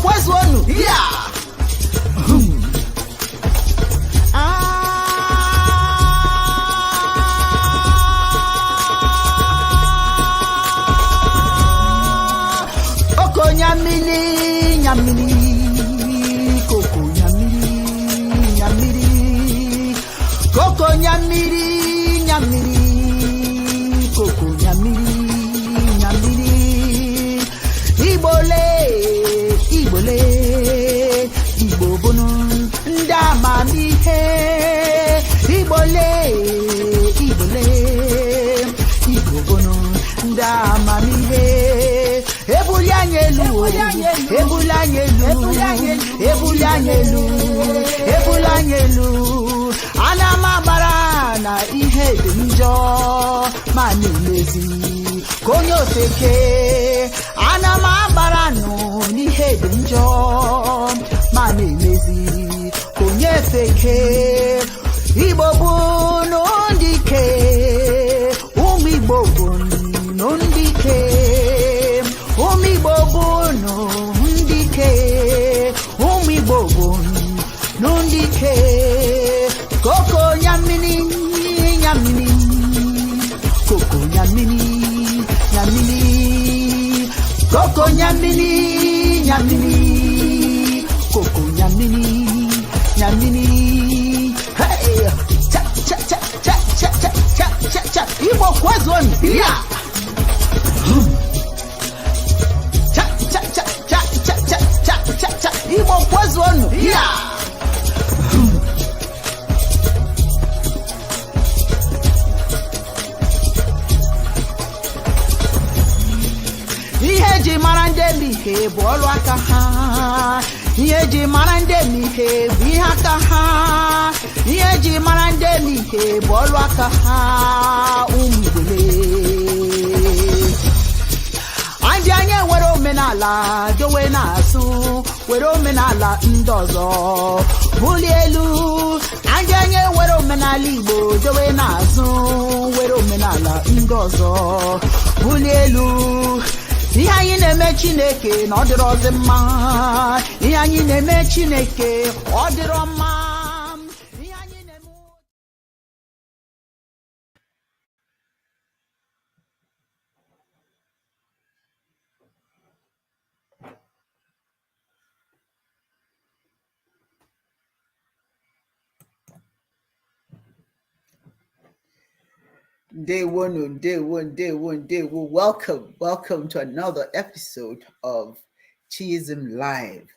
kwezonu. Yeah. Oko nyamili, nyamili. Koko nyamili, nyamili. Koko nyamili, nyamili. Koko nyamili, nyamili. Ibole, ibole. Ibo bono ndama mihe. Ibole, ibole. Ibo bono ndama mihe. Ebulanyelu, ebulanyelu, ebulanyelu, ebulanyelu. Anamabara na ihe dị njọ ma na-emezi konye ofeke. Anamabara nụ n'ihe dị njọ ma na-emezi konye ofeke. Igbo bụ n'ndike, ụmụ Igbo bụ n'ndike, ụmụ Igbo bụ n'ndike, ụmụ Igbo bụ n'ndike. Koko nyamini, nyamini, koko nyamini, nyamini, koko nyamini, nyamini, koko nyamini, nyamini. Hey, cha cha cha cha cha cha cha cha cha. Igbo kwezonu. Yeah. Cha cha cha cha cha cha cha cha cha. Igbo kwezonu. Yeah. Ihe ji mara ndị ihe bụ ọrụ aka ha. Ihe ji mara ndị ihe bụ ihe aka ha. Ihe ji mara ndị ihe bụ ọrụ aka ha. Ụmụ Igbo. Anyị anya were omenala dowe n'azụ, were omenala ndị ọzọ bulie elu. Anyị anya were omenala Igbo dowe n'azụ, were omenala ndị ọzọ bulie elu. Ihe anyị na-eme Chineke na ọ dịrọzi mma. Ihe anyị na-eme Chineke ọ dịrọ mma. Ihe anyị na-eme. Day one. Welcome to another episode of Sexism Live.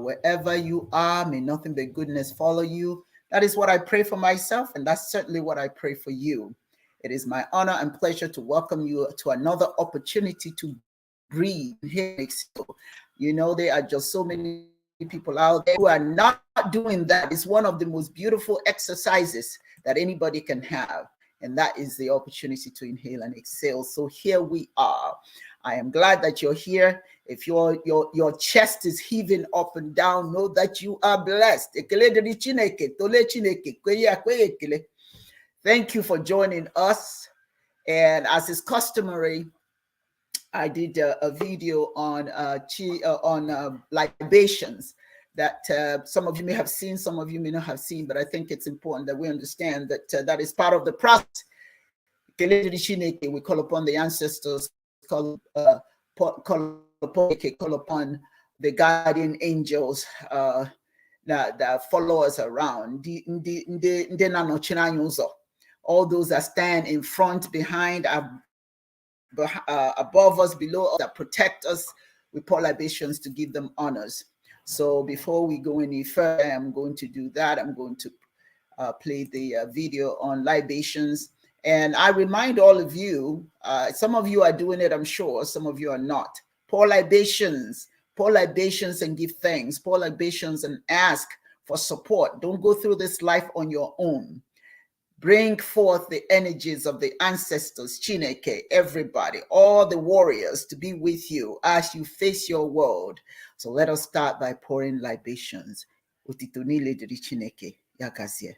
Wherever you are, may nothing but goodness follow you. That is what I pray for myself, and that's certainly what I pray for you. It is my honor and pleasure to welcome you to another opportunity to breathe. You know, there are just so many people out there who are not doing that. It's one of the most beautiful exercises that anybody can have, and that is the opportunity to inhale and exhale. So here we are. I am glad that you're here. If your chest is heaving up and down, know that you are blessed. Thank you for joining us. And as is customary, I did a video on libations that some of you may have seen, some of you may not have seen, but I think it's important that we understand that that is part of the process. We call upon the ancestors, call upon the guardian angels that follow us around. All those that stand in front, behind, above us, below us, that protect us. We pour libations to give them honors. So before we go any further, I'm going to do that. I'm going to play the video on libations. And I remind all of you, some of you are doing it, I'm sure, some of you are not. Pour libations and give thanks. Pour libations and ask for support. Don't go through this life on your own. Bring forth the energies of the ancestors, Chineke, everybody, all the warriors to be with you as you face your world. So let us start by pouring libations. Utitunile diri Chineke, yakasie.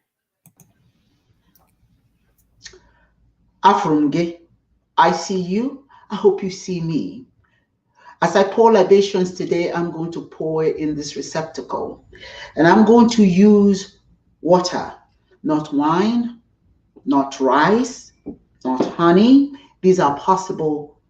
Afrumge, I see you. I hope you see me. As I pour libations today, I'm going to pour it in this receptacle. And I'm going to use water, not wine, not rice, not honey. These are possible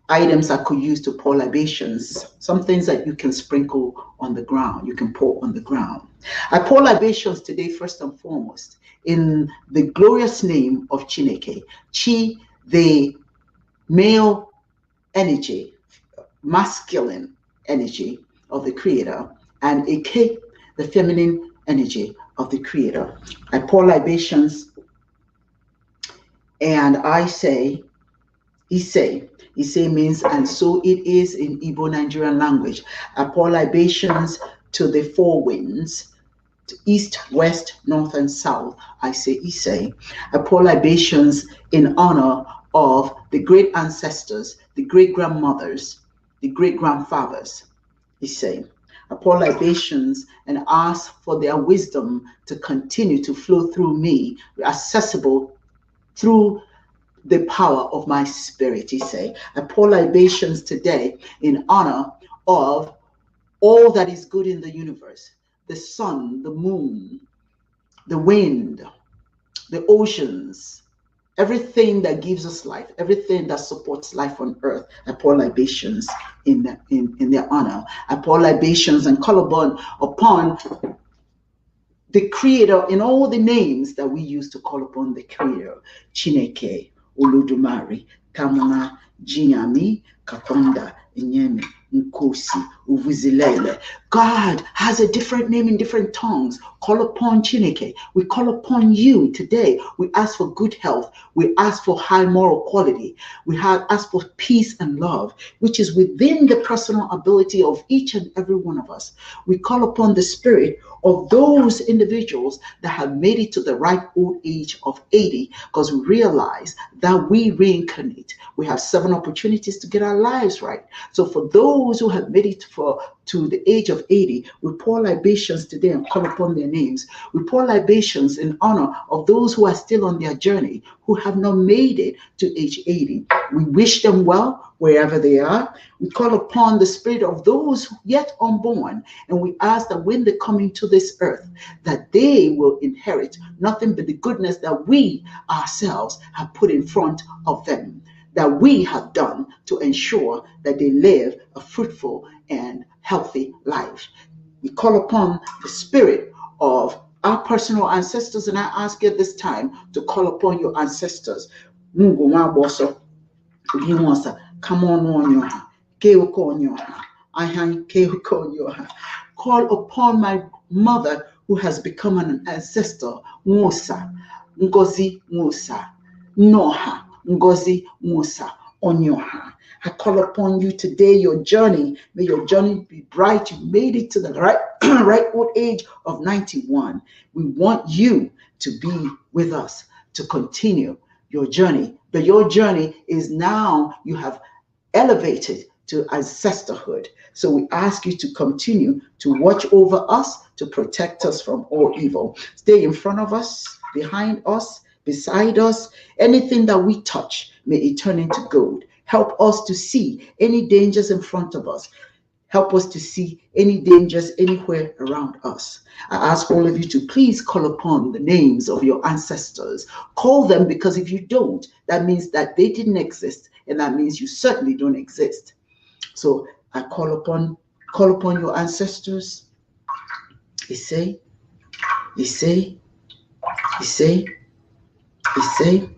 items I could use to pour libations. Some things that you can sprinkle on the ground, you can pour on the ground. I pour libations today, first and foremost, in the glorious name of Chineke. Chi, the male energy, masculine energy of the Creator, and Ike, the feminine energy of the Creator. I pour libations and I say, Ise. Ise means, and so it is in Igbo Nigerian language. I pour libations to the four winds, to east, west, north, and south. I say Ise. I pour libations in honor of the great ancestors, the great grandmothers, the great grandfathers. Ise. I pour libations and ask for their wisdom to continue to flow through me, accessible through the power of my spirit. He say, I pour libations today in honor of all that is good in the universe, the sun, the moon, the wind, the oceans, everything that gives us life, everything that supports life on earth. I pour libations in their honor. I pour libations and call upon the Creator in all the names that we use to call upon the Creator. Chineke, Olodumare, Kamuna, Jinyami, Katonda, Inyemi, Nkosi, Uvuzilele. God has a different name in different tongues. Call upon Chineke. We call upon you today. We ask for good health. We ask for high moral quality. We ask for peace and love, which is within the personal ability of each and every one of us. We call upon the spirit of those individuals that have made it to the ripe old age of 80, because we realize that we reincarnate. We have 7 opportunities to get our lives right. So for those who have made it to the age of 80, we pour libations today and call upon their names. We pour libations in honor of those who are still on their journey, who have not made it to age 80. We wish them well wherever they are. We call upon the spirit of those yet unborn, and we ask that when they come into this earth, that they will inherit nothing but the goodness that we ourselves have put in front of them, that we have done to ensure that they live a fruitful and healthy life. We call upon the spirit of our personal ancestors, and I ask you at this time to call upon your ancestors. Come on your call upon my mother who has become an ancestor. Musa, Ngozi Musa, Noha, Ngozi Musa, Onyoha. I call upon you today, your journey. May your journey be bright. You made it to the right old age of 91. We want you to be with us to continue your journey. But your journey is now, you have elevated to ancestorhood. So we ask you to continue to watch over us, to protect us from all evil. Stay in front of us, behind us, beside us. Anything that we touch, may it turn into gold. Help us to see any dangers in front of us. Help us to see any dangers anywhere around us. I ask all of you to please call upon the names of your ancestors. Call them, because if you don't, that means that they didn't exist, and that means you certainly don't exist. So I call upon your ancestors. Ise, Ise, Ise, Ise.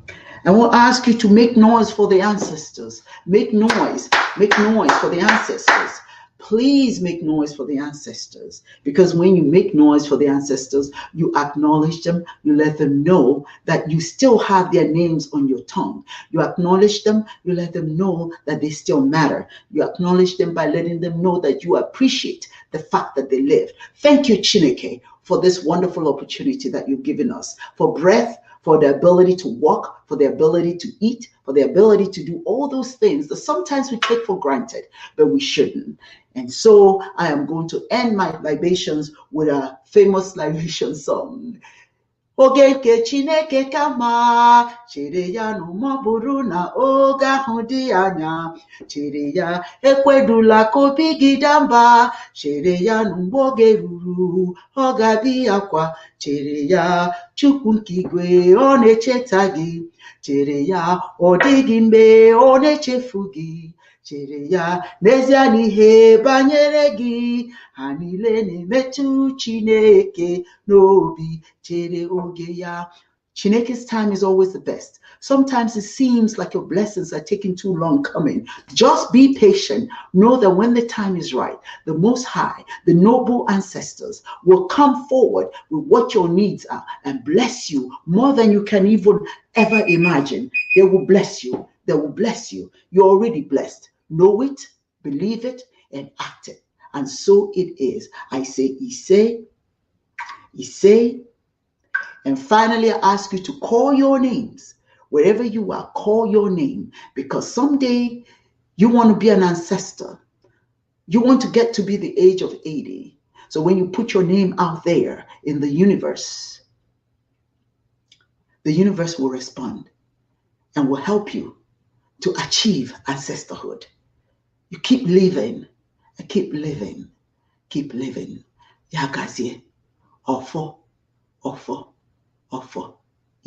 I will ask you to make noise for the ancestors. Make noise for the ancestors. Please make noise for the ancestors, because when you make noise for the ancestors, you acknowledge them, you let them know that you still have their names on your tongue. You acknowledge them, you let them know that they still matter. You acknowledge them by letting them know that you appreciate the fact that they live. Thank you, Chineke, for this wonderful opportunity that you've given us, for breath, for the ability to walk, for the ability to eat, for the ability to do all those things that sometimes we take for granted, but we shouldn't. And so I am going to end my libations with a famous libation song. Oge nke Chineke kama, chere ya n'ụma bụrụ na oge ahụ dị anya. Chere ya, ekwedula ka obi gị daa mba. Chere ya mgbe oge ruru, ọ ga-abịa kwa. Chere ya, Chukwu nke igwe, ọ na-echeta gị. Chere ya, ọ dịghị mgbe ọ na-echefu gị. Chere ya, n'ezie n'ihe banyere gị, ha niile na-emetụ Chineke n'obi. Chere oge ya. Chineke's time is always the best. Sometimes it seems like your blessings are taking too long coming. Just be patient. Know that when the time is right, the Most High, the noble ancestors will come forward with what your needs are and bless you more than you can even ever imagine. They will bless you. They will bless you. You're already blessed. Know it, believe it, and act it. And so it is. I say, Ise. And finally, I ask you to call your names. Wherever you are, call your name. Because someday you want to be an ancestor. You want to get to be the age of 80. So when you put your name out there in the universe will respond and will help you to achieve ancestorhood. You keep living and keep living. Keep living. Yagazie. Ofo.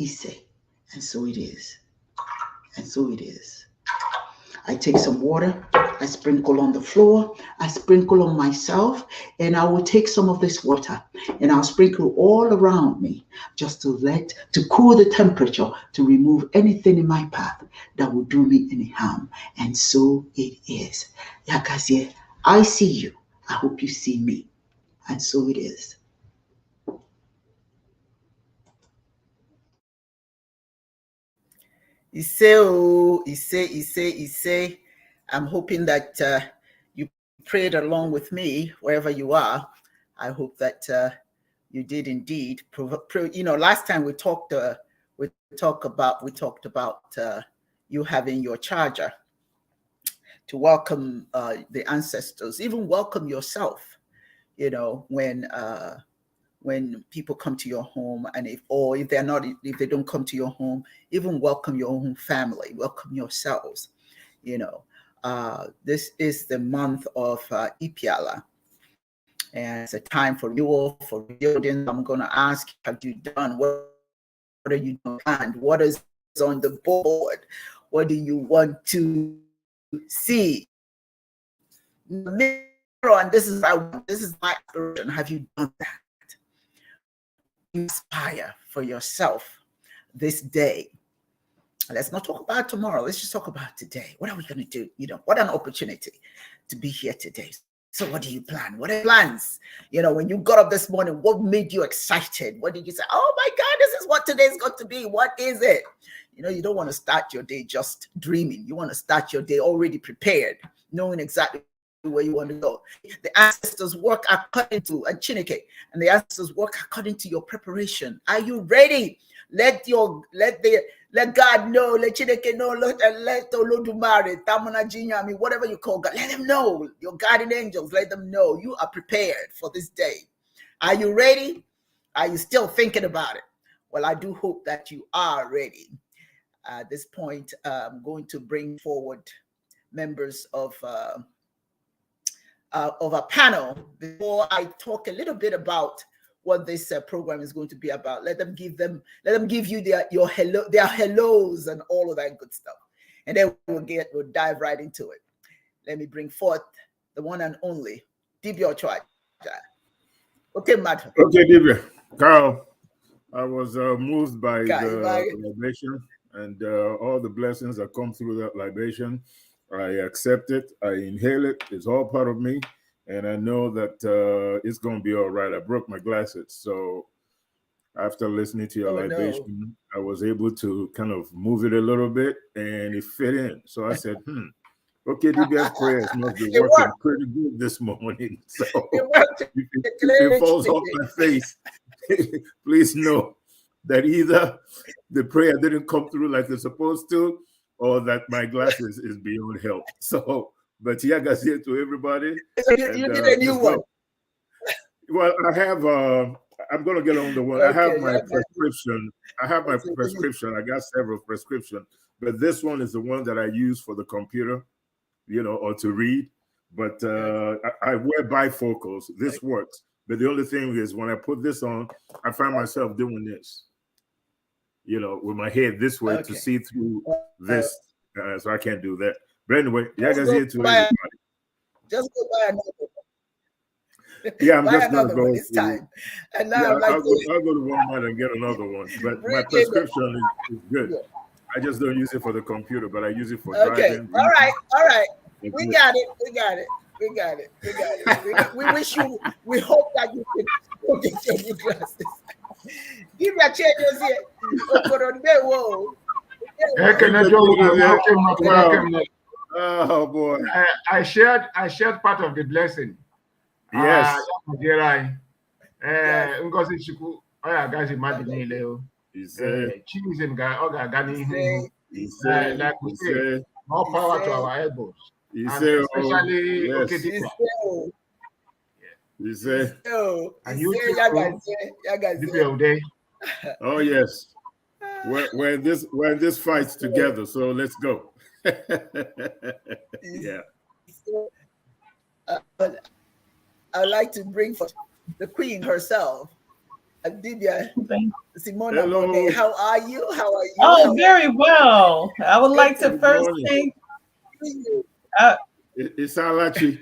Ise. And so it is. And so it is. I take some water, I sprinkle on the floor, I sprinkle on myself, and I will take some of this water and I'll sprinkle all around me just to cool the temperature, to remove anything in my path that will do me any harm. And so it is. Yakazie, I see you. I hope you see me. And so it is. Ise. I'm hoping that you prayed along with me wherever you are. I hope that you did indeed. Last time we talked about you having your charger to welcome the ancestors, even welcome yourself. When people come to your home, and if they don't come to your home, even welcome your own family, welcome yourselves. This is the month of Ipiala, and it's a time for renewal, for rebuilding. I'm going to ask, have you done? What are you doing? And what is on the board? What do you want to see? And this is my aspiration. Have you done that? Inspire for yourself this day. Let's not talk about tomorrow. Let's just talk about today. What are we going to do? What an opportunity to be here today. So what do you plan? What are your plans? When you got up this morning, what made you excited? What did you say? Oh my God, this is what today's going to be. What is it? You don't want to start your day just dreaming. You want to start your day already prepared, knowing exactly where you want to go. The ancestors work according to Chineke, and the ancestors work according to your preparation. Are you ready? Let God know, let Chineke know, let Olodumare, Tamana Jinya, whatever you call God, let them know. Your guardian angels, let them know you are prepared for this day. Are you ready? Are you still thinking about it? Well, I do hope that you are ready. At this point, I'm going to bring forward members of a panel. Before I talk a little bit about what this program is going to be about, let them give you their hellos and all of that good stuff, and then we'll dive right into it. Let me bring forth the one and only Dibias. Okay, Matt. Okay, Dibia. Carl, I was moved by the libation and all the blessings that come through that libation. I accept it. I inhale it. It's all part of me. And I know that it's going to be all right. I broke my glasses. So after listening to your libation, I was able to kind of move it a little bit and it fit in. So I said, okay, Dibias prayers must be working pretty good this morning. So if it falls off my face, please know that either the prayer didn't come through like it's supposed to, or that my glasses is beyond help. So, but Yagazie to everybody. You did a new one. Well, I have I'm going to get on the one. Okay, I have my prescription. I have my prescription. I got several prescriptions, but this one is the one that I use for the computer, or to read. But I wear bifocals. This works. But the only thing is when I put this on, I find myself doing this, with my head this way to see through this. So I can't do that. But anyway, yeah, guys, here to everybody. Just go buy another one. Yeah, I'm just going to go this time. And now I'll go to Walmart and get another one. But my prescription is good. Yeah. I just don't use it for the computer, but I use it for driving. All right. We got it. We wish you. We hope that you can get your new glasses. Give me a change here. Oh boy! I shared part of the blessing. Yes. Ngozi Chukwu, oya gazi mmadụ niile o. Chinizem ga-aga n'ihu. Like we say, more power to our elbows. Especially Okedikwa. And you oh yes. We're in this fight together, so let's go. Yeah. I'd like to bring for the Queen herself, Dibias. Simona. Hello. How are you? Oh, very well. I would like to first thank Isalachi.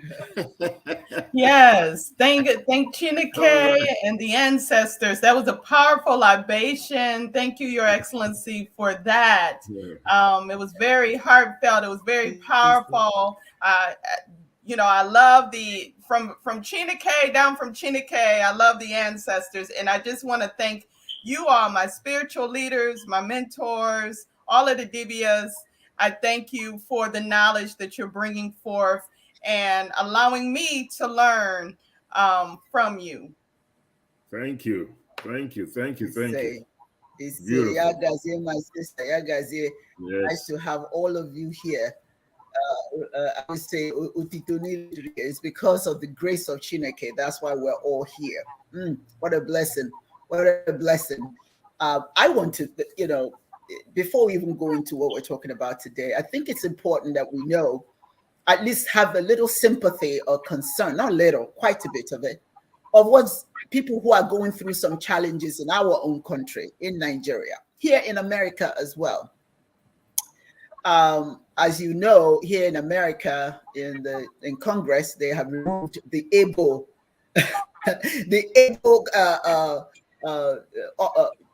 Yes, thank Chineke and the ancestors. That was a powerful libation. Thank you, Your Excellency, for that. It was very heartfelt. It was very powerful. I love the from Chineke down from Chineke. I love the ancestors, and I just want to thank you all, my spiritual leaders, my mentors, all of the Dibias. I thank you for the knowledge that you're bringing forth and allowing me to learn from you. Thank you. It's Yagazie, my sister Yagazie. Yes. Nice to have all of you here. I would say it's because of the grace of Chineke. That's why we're all here. What a blessing. I want to, before we even go into what we're talking about today, I think it's important that we know, at least have a little sympathy or concern, not little, quite a bit of it, of what's people who are going through some challenges in our own country, in Nigeria, here in America as well. As you know, here in America, in Congress, they have removed the able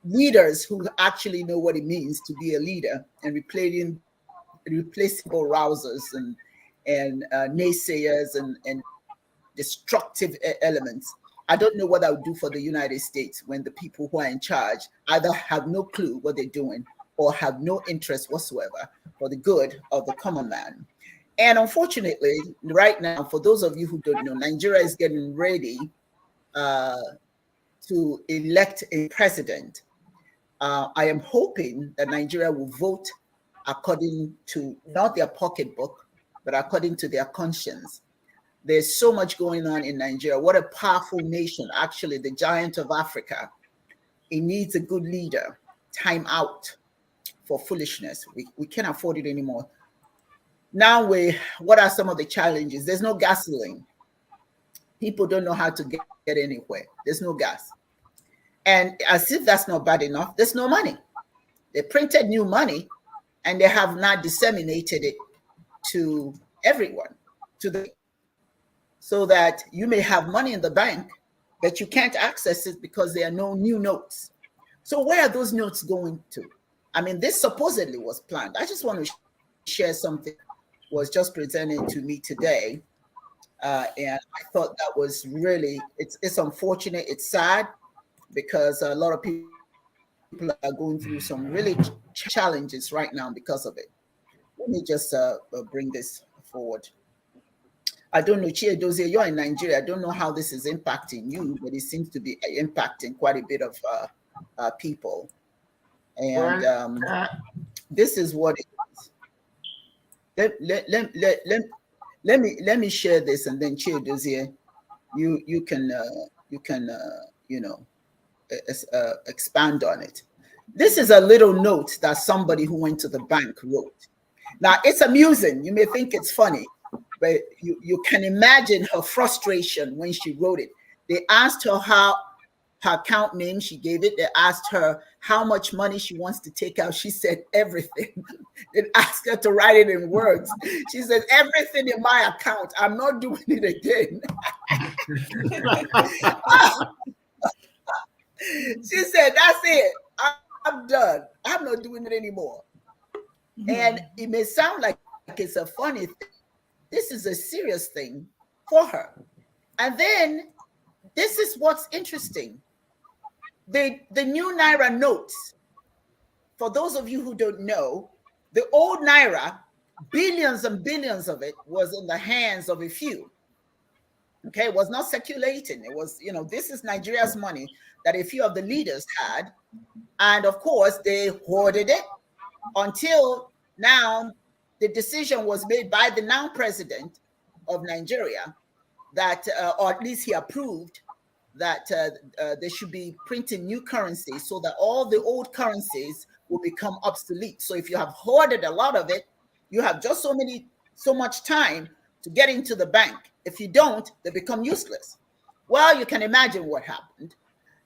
leaders who actually know what it means to be a leader, and replacing rousers and naysayers and destructive elements. I don't know what I would do for the United States when the people who are in charge either have no clue what they're doing or have no interest whatsoever for the good of the common man. And unfortunately, right now, for those of you who don't know, Nigeria is getting ready to elect a president. I am hoping that Nigeria will vote according to not their pocketbook, but according to their conscience. There's so much going on in Nigeria. What a powerful nation, actually, the giant of Africa. It needs a good leader. Time out for foolishness. We can't afford it anymore. Now, what are some of the challenges? There's no gasoline. People don't know how to get anywhere. There's no gas. And as if that's not bad enough, there's no money. They printed new money and they have not disseminated it to everyone, so that you may have money in the bank, but you can't access it because there are no new notes. So where are those notes going to? I mean, this supposedly was planned. I just want to share something was just presented to me today. And I thought that was really, it's unfortunate, it's sad, because a lot of people are going through some really challenges right now because of it. Let me just bring this forward. I don't know, Chia Dozie, you're in Nigeria. I don't know how this is impacting you, but it seems to be impacting quite a bit of people. And this is what it is. Let me share this, and then Chia Dozie, you can expand on it. This is a little note that somebody who went to the bank wrote. Now, it's amusing. You may think it's funny, but you can imagine her frustration when she wrote it. They asked her how her account name, she gave it. They asked her how much money she wants to take out. She said everything. They asked her to write it in words. She said, everything in my account. I'm not doing it again. She said, that's it. I'm done. I'm not doing it anymore. And it may sound like it's a funny thing. This is a serious thing for her. And then this is what's interesting. The new Naira notes, for those of you who don't know, the old Naira, billions and billions of it was in the hands of a few. Okay, it was not circulating. It was, this is Nigeria's money that a few of the leaders had. And of course, they hoarded it until now the decision was made by the now president of Nigeria that, or at least he approved, that they should be printing new currency so that all the old currencies will become obsolete. So if you have hoarded a lot of it, you have just so much time to get into the bank. If you don't, they become useless. Well, you can imagine what happened.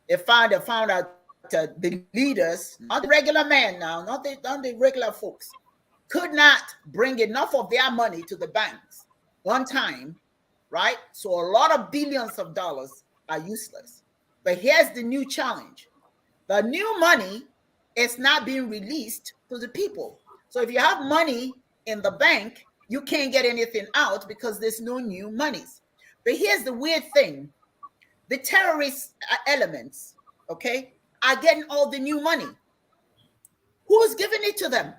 They found out the leaders, not the regular man now, not the regular folks, could not bring enough of their money to the banks on time, right? So a lot of billions of dollars are useless. But here's the new challenge. The new money is not being released to the people. So if you have money in the bank, you can't get anything out because there's no new monies. But here's the weird thing. The terrorist elements, okay, are getting all the new money. Who's giving it to them?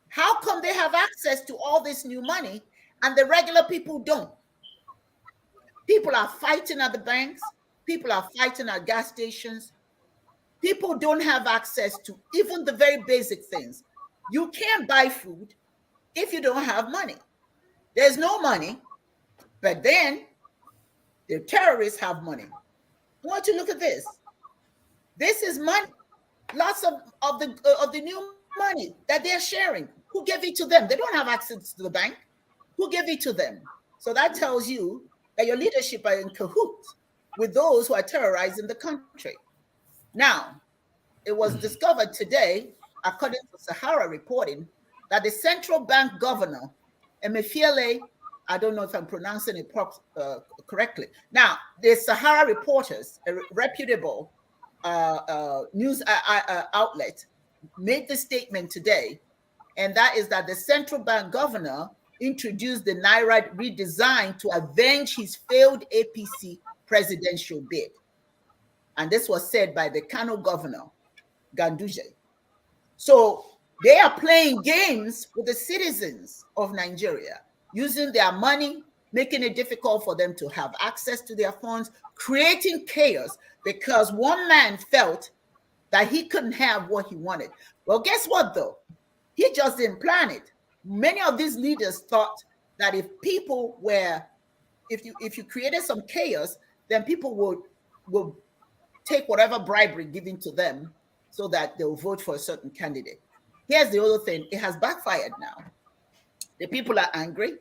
How come they have access to all this new money and the regular people don't? People are fighting at the banks. People are fighting at gas stations. People don't have access to even the very basic things. You can't buy food if you don't have money. There's no money, but then the terrorists have money. I want you to look at this. This is money. Lots of the new money that they're sharing. Who gave it to them? They don't have access to the bank. Who gave it to them? So that tells you that your leadership are in cahoots with those who are terrorizing the country. Now, it was discovered today, according to Sahara reporting, that the central bank governor, Emefiele, I don't know if I'm pronouncing it correctly. Now, the Sahara reporters, a reputable news outlet, made the statement today, and that is that the central bank governor introduced the Naira redesign to avenge his failed APC presidential bid. And this was said by the Kano governor, Ganduje. So they are playing games with the citizens of Nigeria, using their money, making it difficult for them to have access to their funds, creating chaos because one man felt that he couldn't have what he wanted. Well, guess what, though? He just didn't plan it. Many of these leaders thought that if you created some chaos, then people would take whatever bribery given to them so that they'll vote for a certain candidate. Here's the other thing. It has backfired now. The people are angry.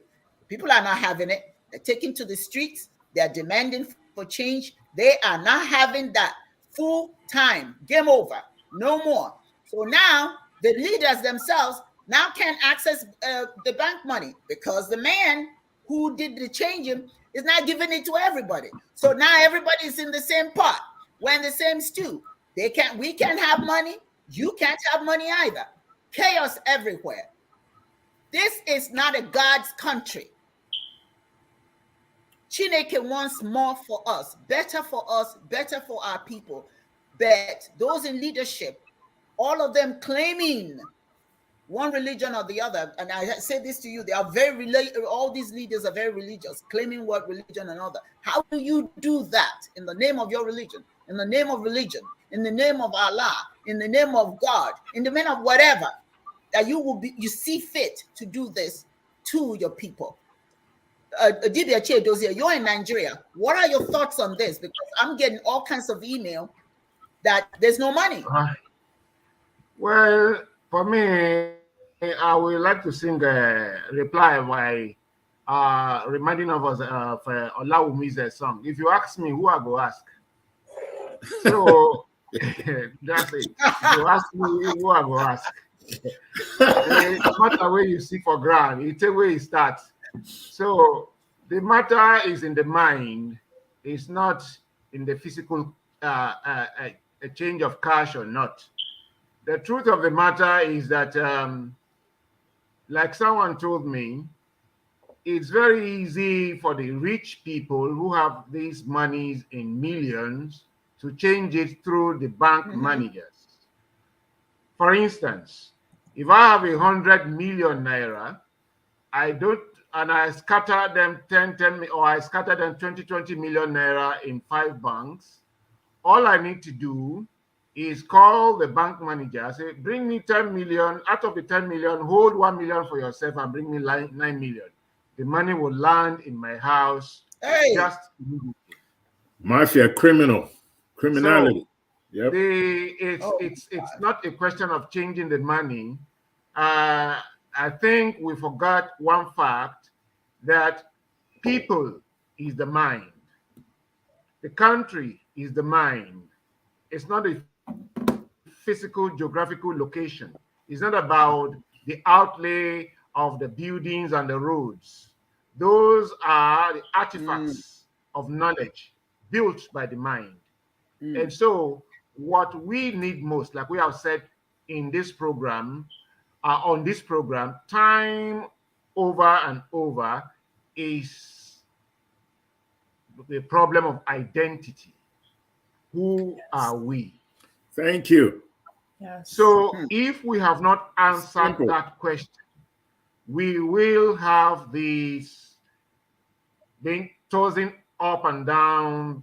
People are not having it. They're taking to the streets. They're demanding for change. They are not having that full time. Game over. No more. So now the leaders themselves now can't access the bank money because the man who did the changing is not giving it to everybody. So now everybody's in the same pot. We're in the same stew. We can't have money. You can't have money either. Chaos everywhere. This is not a God's country. Chineke wants more for us, better for our people. But those in leadership, all of them claiming one religion or the other, and I say this to you, they are all these leaders are very religious, claiming what religion and other. How do you do that in the name of your religion, in the name of religion, in the name of Allah, in the name of God, in the name of whatever, that you see fit to do this to your people? Dibias, you're in Nigeria. What are your thoughts on this? Because I'm getting all kinds of email that there's no money? Well, for me, I would like to sing a reply by reminding of us of Olawumi's song. If you ask me, who I go ask? So that's it. If you ask me, who I go ask? The matter where you see for ground, it's a way it starts. So the matter is in the mind. It's not in the physical a change of cash or not. The truth of the matter is that, like someone told me, it's very easy for the rich people who have these monies in millions to change it through the bank managers. For instance, if I have 100 million naira, and I scatter them 10, or I scatter them 20 million naira in 5 banks, all I need to do is call the bank manager, say, bring me 10 million. Out of the 10 million, hold 1 million for yourself and bring me 9 million. The money will land in my house just immediately. Mafia, criminality. So it's not a question of changing the money. I think we forgot one fact, that people is the mind. The country is the mind. It's not a physical geographical location. It's not about the outlay of the buildings and the roads. Those are the artifacts of knowledge built by the mind. And so what we need most, like we have said in this program, on this program, time over and over, is the problem of identity. Who are we? Thank you. Yes. So if we have not answered that question, we will have these being tossing up and down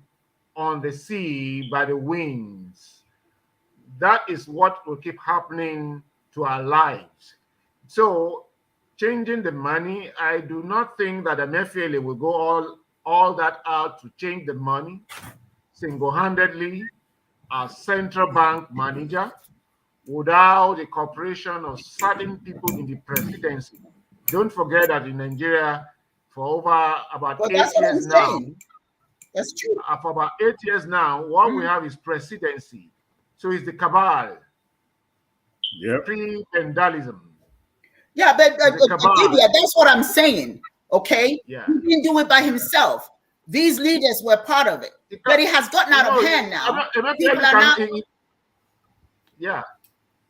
on the sea by the winds. That is what will keep happening to our lives. So changing the money, I do not think that Emefiele will go all that out to change the money single-handedly as central bank manager without the cooperation of certain people in the presidency. Don't forget that in Nigeria, for over about 8 years now, that's true. For about 8 years now, what we have is presidency. So it's the cabal. Pre-pendalism. Yeah, but Dibia, that's what I'm saying. Okay? Yeah. He didn't do it by himself. These leaders were part of it. But it has gotten out of hand now. People are now. Yeah.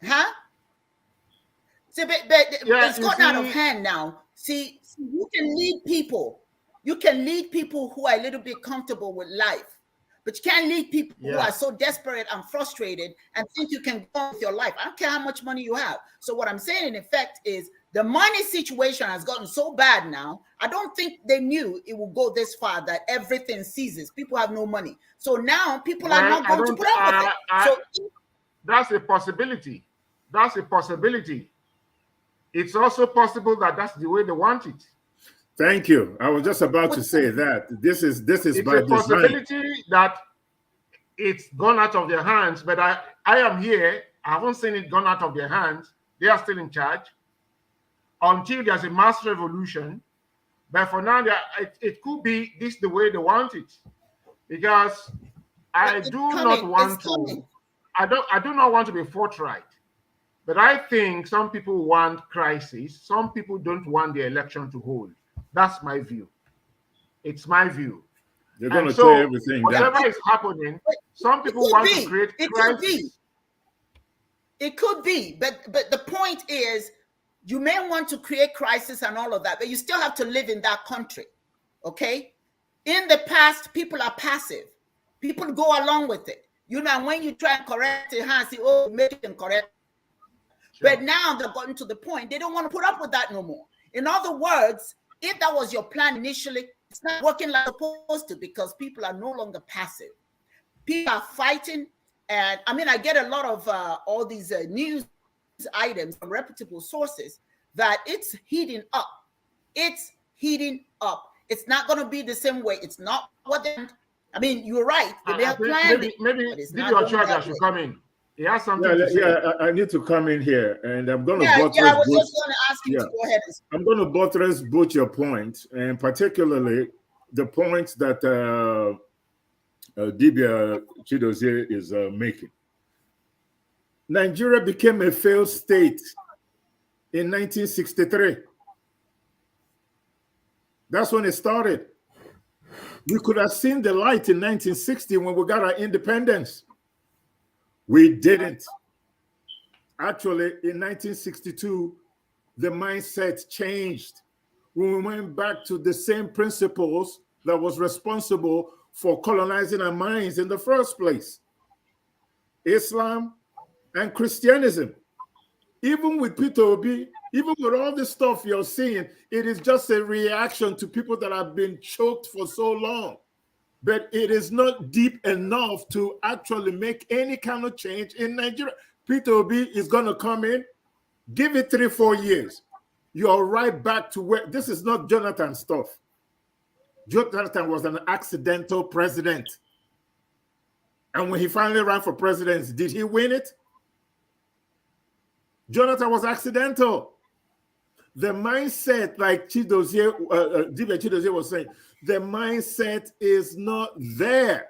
Huh? See, but it's gotten out of hand now. See, you can lead people. You can lead people who are a little bit comfortable with life. But you can't lead people who are so desperate and frustrated and think you can go on with your life. I don't care how much money you have. So what I'm saying, in effect, is the money situation has gotten so bad now. I don't think they knew it would go this far, that everything ceases. People have no money. So now people are not going to put up with it. So that's a possibility. That's a possibility. It's also possible that that's the way they want it. Thank you. I was just about to say that this is it's by a possibility that it's gone out of their hands, but I am here. I haven't seen it gone out of their hands. They are still in charge until there's a mass revolution. But for now, it could be this the way they want it, because I do not want to be forthright. But I think some people want crisis. Some people don't want the election to hold. That's my view. It's my view. You're going to tear everything down. Whatever is happening, some people want to create crisis. It could be. But the point is, you may want to create crisis and all of that, but you still have to live in that country. Okay? In the past, people are passive. People go along with it. You know, when you try and correct it, say, oh, make it incorrect. Sure. But now they've gotten to the point, they don't want to put up with that no more. In other words, if that was your plan initially, it's not working like it's supposed to, because people are no longer passive. People are fighting. And I mean, I get a lot of all these news items from reputable sources that it's heating up. It's heating up. It's not going to be the same way. It's not what they want, I mean, you're right. They have planned it. Maybe Dibia Ochoaja should come in. He has something to say. Yeah, I need to come in here, and I'm going to buttress. I was just going to ask you to go ahead. I'm going to buttress your point, and particularly the points that Dibia Chidozie is making. Nigeria became a failed state in 1963. That's when it started. We could have seen the light in 1960 when we got our independence. We didn't. Actually, in 1962, the mindset changed. We went back to the same principles that was responsible for colonizing our minds in the first place. Islam and Christianism. Even with Peter Obi, even with all this stuff you're seeing, it is just a reaction to people that have been choked for so long. But it is not deep enough to actually make any kind of change in Nigeria. Peter Obi is going to come in, give it 3-4 years. You're right back to where, this is not Jonathan stuff. Jonathan was an accidental president. And when he finally ran for presidency, did he win it? Jonathan was accidental. The mindset, like Chidozie, Dibia Chidozie was saying, the mindset is not there.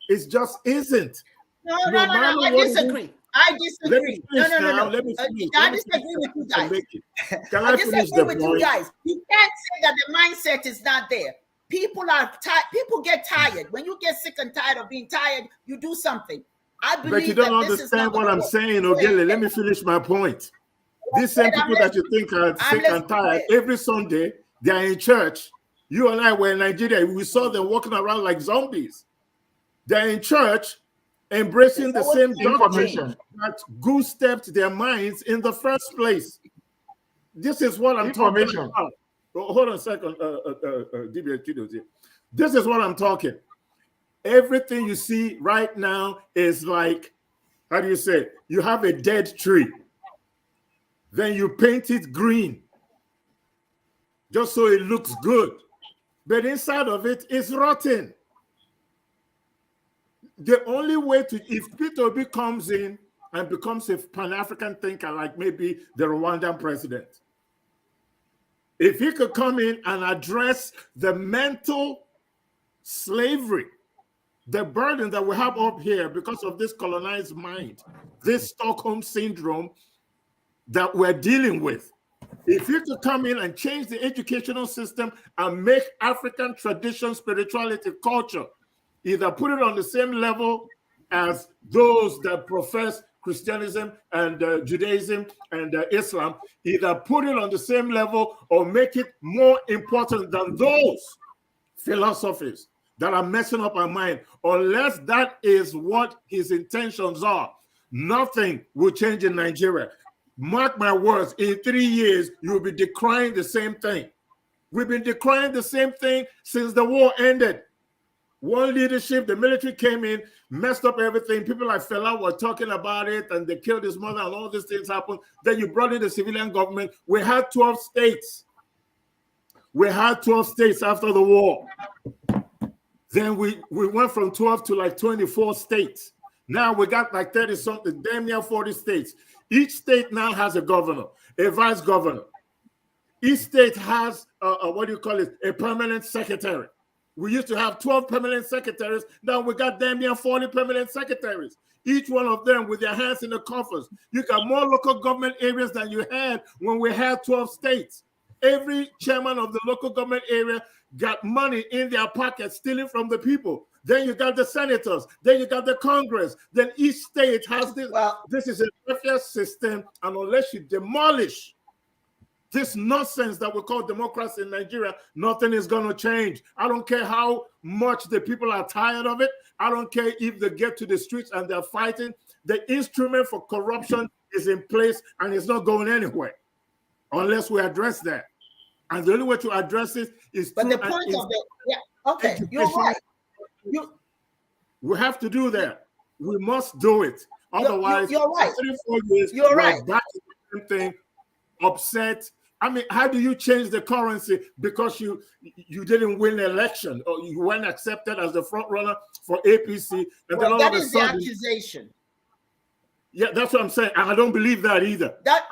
It just isn't. No, I disagree. I disagree. No. Let me finish. I disagree with you guys. Can I finish the point? You guys. You can't say that the mindset is not there. People are tired. People get tired. When you get sick and tired of being tired, you do something. I believe but you don't understand what I'm saying, Ogele. Let me finish my point. These same people that you think are sick and tired, every Sunday, they're in church. You and I were in Nigeria. We saw them walking around like zombies. They're in church, embracing the same doctrine that goose-stepped their minds in the first place. This is what I'm talking about. Hold on a second, Dibia Chidozie. This is what I'm talking. Everything you see right now is like, how do you say it? You have a dead tree. Then you paint it green just so it looks good. But inside of it is rotten. The only way to, if Peter Obi comes in and becomes a Pan-African thinker, like maybe the Rwandan president, if he could come in and address the mental slavery, the burden that we have up here because of this colonized mind, this Stockholm syndrome that we're dealing with. If he could come in and change the educational system and make African tradition, spirituality, culture, either put it on the same level as those that profess Christianism and Judaism and Islam, either put it on the same level or make it more important than those philosophies that are messing up our mind, unless that is what his intentions are, nothing will change in Nigeria. Mark my words, in 3 years, you will be decrying the same thing. We've been decrying the same thing since the war ended. One leadership, the military came in, messed up everything. People like Fela were talking about it, and they killed his mother, and all these things happened. Then you brought in the civilian government. We had 12 states. We had 12 states after the war. Then we went from 12 to like 24 states. Now we got like 30 something, damn near 40 states. Each state now has a governor, a vice governor. Each state has what do you call it? A permanent secretary. We used to have 12 permanent secretaries. Now we got damn near 40 permanent secretaries. Each one of them with their hands in the coffers. You got more local government areas than you had when we had 12 states. Every chairman of the local government area got money in their pocket, stealing from the people. Then you got the senators. Then you got the Congress. Then each state has this. Well, this is a mafia system, and unless you demolish this nonsense that we call democracy in Nigeria, nothing is going to change. I don't care how much the people are tired of it. I don't care if they get to the streets and they're fighting. The instrument for corruption is in place, and it's not going anywhere unless we address that. And the only way to address it is but the point of the okay, education. You're right. We have to do that. We must do it. Otherwise, you're right. 3-4 years, you're right. Back to the same thing, upset, I mean, how do you change the currency because you didn't win the election or you weren't accepted as the front runner for APC? And then all of a sudden, the accusation. Yeah, that's what I'm saying. And I don't believe that either. That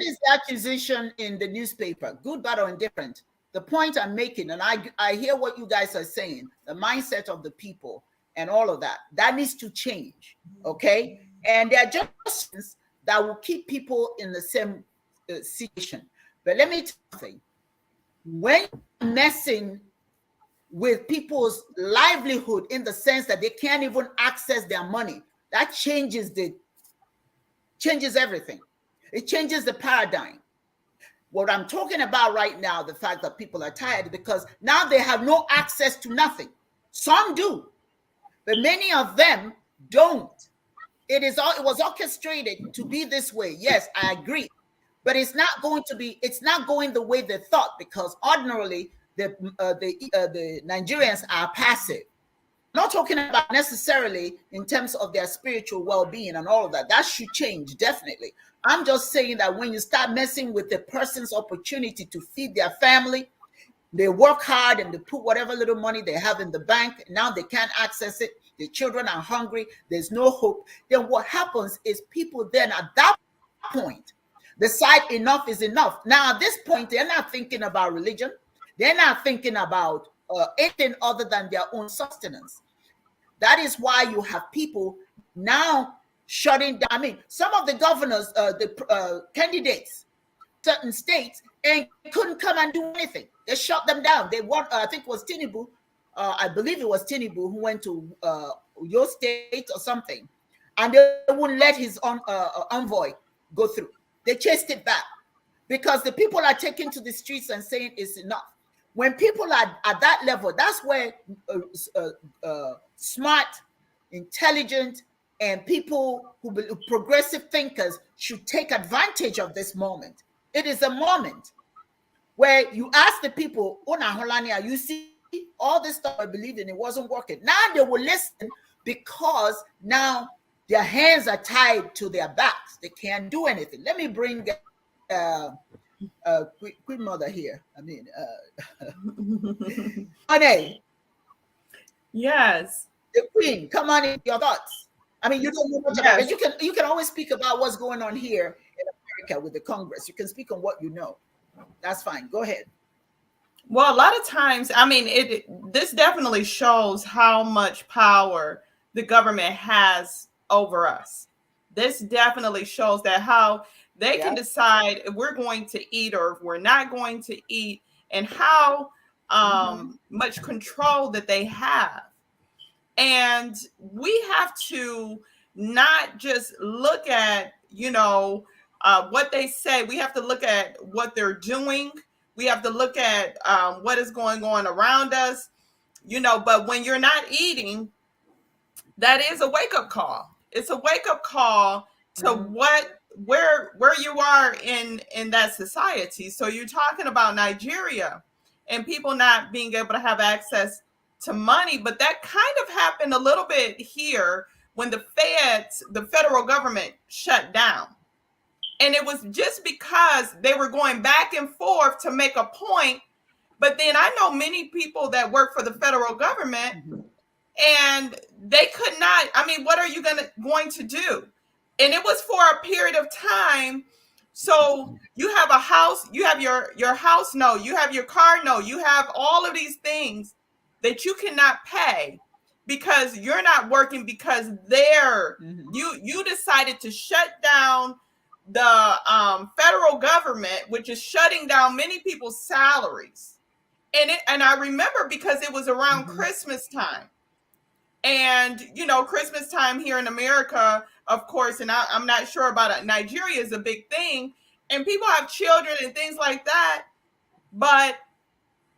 is the accusation in the newspaper, good, bad, or indifferent. The point I'm making, and I hear what you guys are saying, the mindset of the people and all of that, that needs to change, okay? And there are adjustments that will keep people in the same situation. But let me tell you something. When you're messing with people's livelihood in the sense that they can't even access their money, that changes everything. It changes the paradigm. What I'm talking about right now, the fact that people are tired because now they have no access to nothing. Some do, but many of them don't. It was orchestrated to be this way. Yes, I agree. But it's not going the way they thought, because ordinarily the Nigerians are passive. I'm not talking about necessarily in terms of their spiritual well-being and all of that. That should change, definitely. I'm just saying that when you start messing with the person's opportunity to feed their family, they work hard and they put whatever little money they have in the bank. Now they can't access it. The children are hungry. There's no hope. Then what happens is people then at that point decide enough is enough. Now at this point, they're not thinking about religion. They're not thinking about anything other than their own sustenance. That is why you have people now shutting down. I mean, some of the governors, the candidates, certain states, and couldn't come and do anything. They shut them down. They want, I think it was Tinubu, I believe it was Tinubu who went to your state or something, and they wouldn't let his envoy go through. They chased it back because the people are taking to the streets and saying it's enough. When people are at that level, that's where smart, intelligent, and people who believe, progressive thinkers should take advantage of this moment. It is a moment where you ask the people, Ona Holania, you see all this stuff I believed in, it wasn't working. Now they will listen because now their hands are tied to their backs. They can't do anything. Let me bring Queen Mother here. I mean, Honey. Yes. The Queen, come on in, your thoughts. I mean, you don't know much about it. You can always speak about what's going on here in America with the Congress. You can speak on what you know. That's fine. Go ahead. Well, a lot of times, I mean, this definitely shows how much power the government has over us. This definitely shows that how they can decide if we're going to eat or if we're not going to eat, and how much control that they have. And we have to not just look at, what they say. We have to look at what they're doing. We have to look at what is going on around us, but when you're not eating, that is a wake-up call. It's a wake-up call to where you are in that society. So you're talking about Nigeria and people not being able to have access to money, but that kind of happened a little bit here when the federal government shut down. And it was just because they were going back and forth to make a point. But then I know many people that work for the federal government, and they could not. I mean, what are you going to do? And it was for a period of time. So you have a house, you have your house note, you have your car note, you have all of these things that you cannot pay because you're not working, because you decided to shut down the federal government, which is shutting down many people's salaries. And I remember because it was around Christmas time. And, Christmas time here in America, of course, and I'm not sure about it, Nigeria is a big thing. And people have children and things like that. But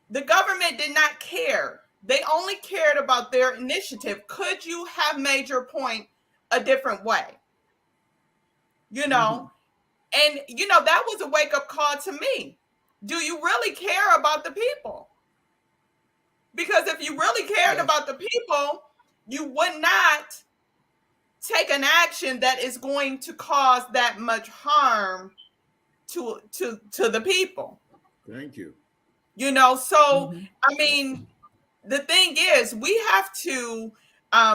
the government did not care. They only cared about their initiative. Could you have made your point a different way? And, that was a wake-up call to me. Do you really care about the people? Because if you really cared about the people, you would not take an action that is going to cause that much harm to the people. Thank you. You know, so I mean, the thing is, we have to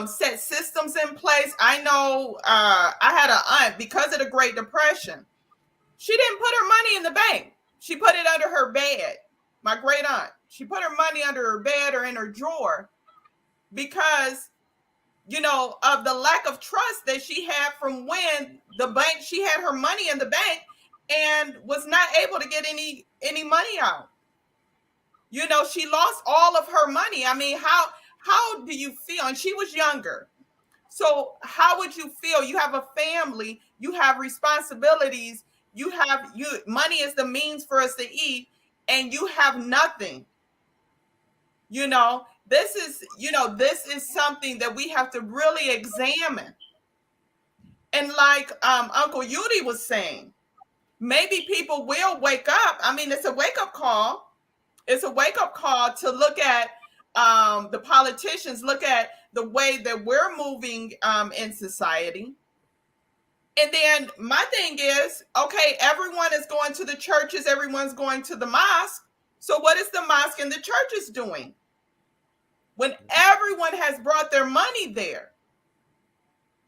set systems in place. I know I had an aunt, because of the Great Depression, she didn't put her money in the bank. She put it under her bed. My great aunt, she put her money under her bed or in her drawer because, you know, of the lack of trust that she had from when the bank, she had her money in the bank and was not able to get any money out. You know, she lost all of her money. I mean, how do you feel? And she was younger. So how would you feel? You have a family, you have responsibilities, money is the means for us to eat, and you have nothing. You know, this is something that we have to really examine. And like Uncle Yudi was saying, maybe people will wake up. I mean, it's a wake-up call. It's a wake-up call to look at the politicians, look at the way that we're moving in society. And then my thing is, okay, everyone is going to the churches, everyone's going to the mosque. So what is the mosque and the churches doing when everyone has brought their money there?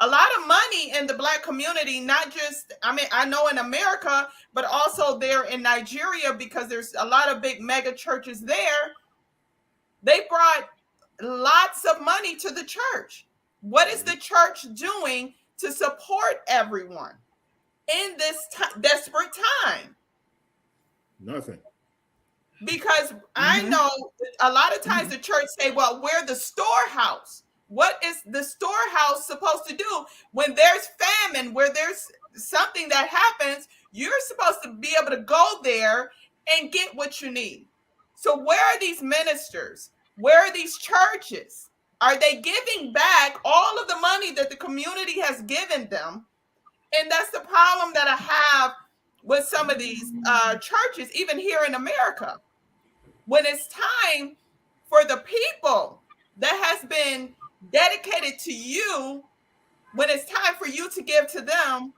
A lot of money in the Black community, not just, I mean, I know in America, but also there in Nigeria, because there's a lot of big mega churches there. They brought lots of money to the church. What is the church doing to support everyone in this desperate time? Nothing. Because I know a lot of times the church say, well, we're the storehouse. What is the storehouse supposed to do when there's famine, where there's something that happens? You're supposed to be able to go there and get what you need. So where are these ministers? Where are these churches? Are they giving back all of the money that the community has given them? And that's the problem that I have with some of these churches, even here in America. When it's time for the people that has been dedicated to you, when it's time for you to give to them,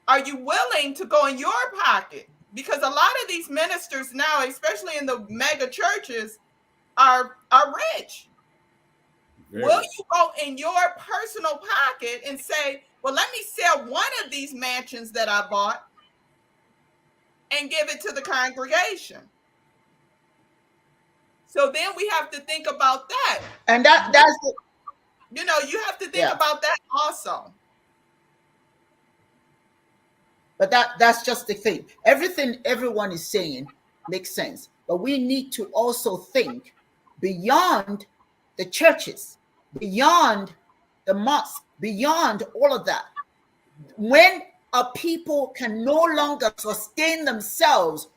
are you willing to go in your pocket? Because a lot of these ministers now, especially in the mega churches, are rich. Very. Will you go in your personal pocket and say, well, let me sell one of these mansions that I bought and give it to the congregation? So then we have to think about that. And that's the, you know, you have to think about that also. But that's just the thing. Everything everyone is saying makes sense. But we need to also think beyond the churches, beyond the mosque, beyond all of that. When a people can no longer sustain themselves,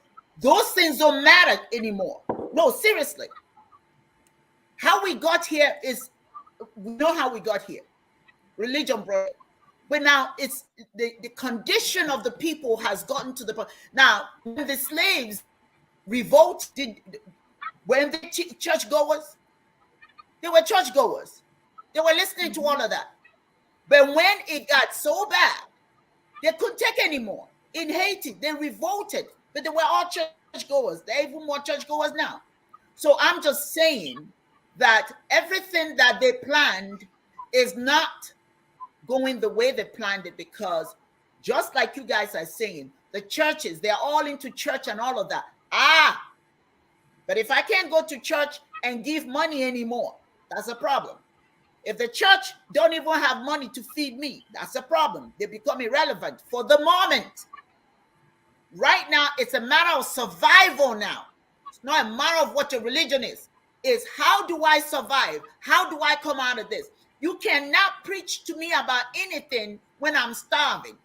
those things don't matter anymore. No, seriously. How we got here is, we know how we got here. Religion brought it. But now it's the condition of the people has gotten to the point. Now, when the slaves revolted, when the churchgoers, they were churchgoers. They were listening to all of that. But when it got so bad, they couldn't take anymore. In Haiti, they revolted, but they were all churchgoers. They're even more churchgoers now. So I'm just saying that everything that they planned is not going the way they planned it, because just like you guys are saying, the churches, they're all into church and all of that. But if I can't go to church and give money anymore, that's a problem. If the church don't even have money to feed me, that's a problem. They become irrelevant for the moment. Right now, it's a matter of survival now. It's not a matter of what your religion is. It's how do I survive? How do I come out of this? You cannot preach to me about anything when I'm starving,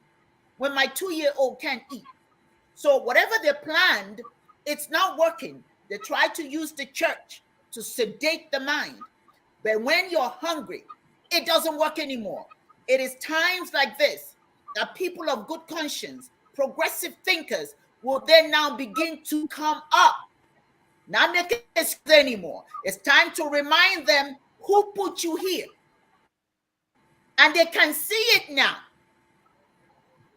when my 2-year-old can't eat. So whatever they planned, it's not working. They try to use the church to sedate the mind. But when you're hungry, it doesn't work anymore. It is times like this that people of good conscience, progressive thinkers, will then now begin to come up. Not make it anymore. It's time to remind them who put you here. And they can see it now.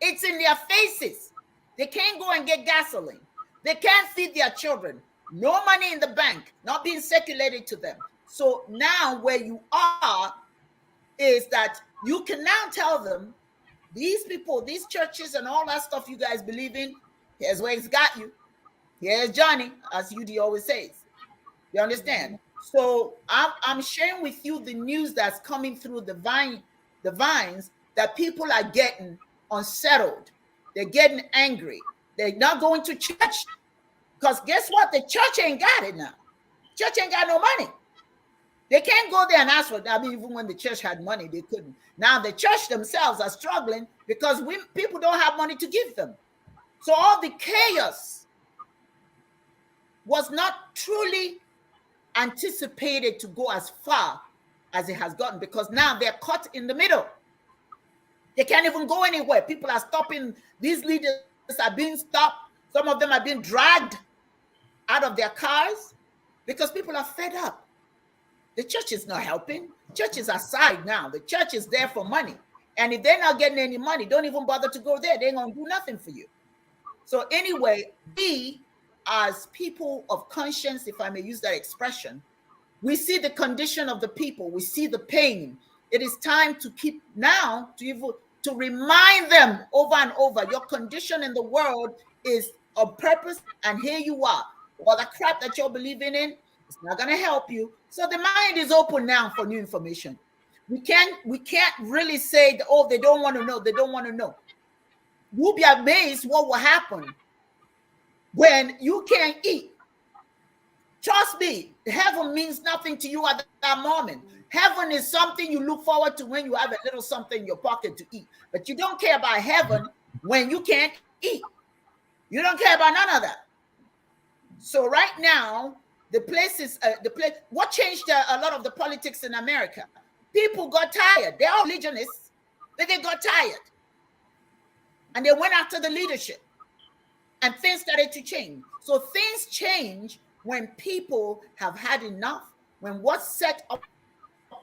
It's in their faces. They can't go and get gasoline. They can't feed their children. No money in the bank, not being circulated to them. So now where you are is that you can now tell them, these people, these churches and all that stuff you guys believe in, here's where it's got you. Here's Johnny, as UD always says. You understand? So I'm sharing with you the news that's coming through the vines that people are getting unsettled. They're getting angry. They're not going to church. Because guess what? The church ain't got it now. Church ain't got no money. They can't go there and ask for it. I mean, even when the church had money, they couldn't. Now the church themselves are struggling because people don't have money to give them. So all the chaos was not truly anticipated to go as far as it has gotten, because now they're caught in the middle. They can't even go anywhere. People are stopping. These leaders are being stopped. Some of them are being dragged out of their cars because people are fed up. The church is not helping. Church is aside now. The church is there for money. And if they're not getting any money, don't even bother to go there. They ain't going to do nothing for you. So anyway, we as people of conscience, if I may use that expression, we see the condition of the people. We see the pain. It is time to keep now to remind them over and over, your condition in the world is on purpose, and here you are. All the crap that you're believing in, it's not going to help you. So the mind is open now for new information. We can't really say, oh, they don't want to know. They don't want to know. You'll be amazed what will happen when you can't eat. Trust me, heaven means nothing to you at that moment. Heaven is something you look forward to when you have a little something in your pocket to eat. But you don't care about heaven when you can't eat. You don't care about none of that. So right now, the place. What changed a lot of the politics in America? People got tired. They're all religionists, but they got tired. And they went after the leadership. And things started to change. So things change when people have had enough, when what's set up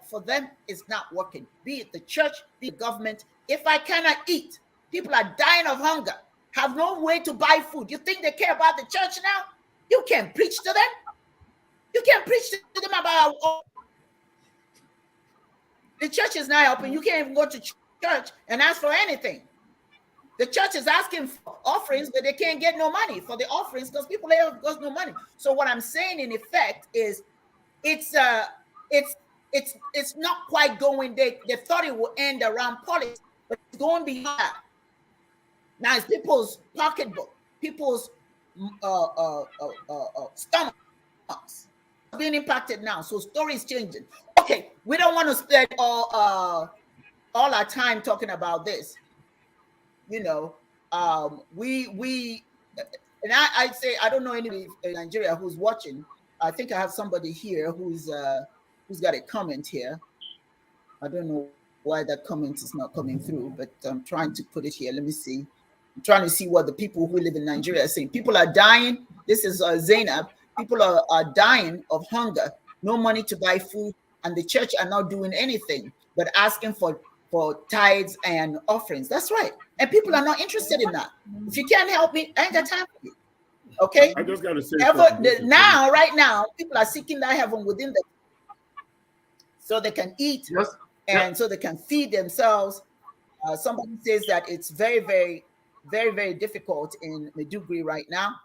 for them is not working, be it the church, be it the government. If I cannot eat, people are dying of hunger, have no way to buy food. You think they care about the church now? You can't preach to them. You can't preach to them about the church is not helping. You can't even go to church and ask for anything. The church is asking for offerings, but they can't get no money for the offerings because people have got no money. So what I'm saying in effect is it's not quite going. They thought it would end around politics, but it's going beyond that. Now it's people's pocketbook, people's stomachs being impacted now. So story is changing. Okay, we don't want to spend all our time talking about this. You know, and I'd say I don't know anybody in Nigeria who's watching. I think I have somebody here who's got a comment here. I don't know why that comment is not coming through, but I'm trying to put it here. Let me see. I'm trying to see what the people who live in Nigeria are saying. People are dying. This is Zainab. People are dying of hunger, no money to buy food, and the church are not doing anything but asking for tithes and offerings. That's right. And people are not interested in that. If you can't help me, I ain't got time for you. Okay? I just got to say right now, people are seeking that heaven within them so they can eat and so they can feed themselves. Somebody says that it's very, very, very, very difficult in Maiduguri right now.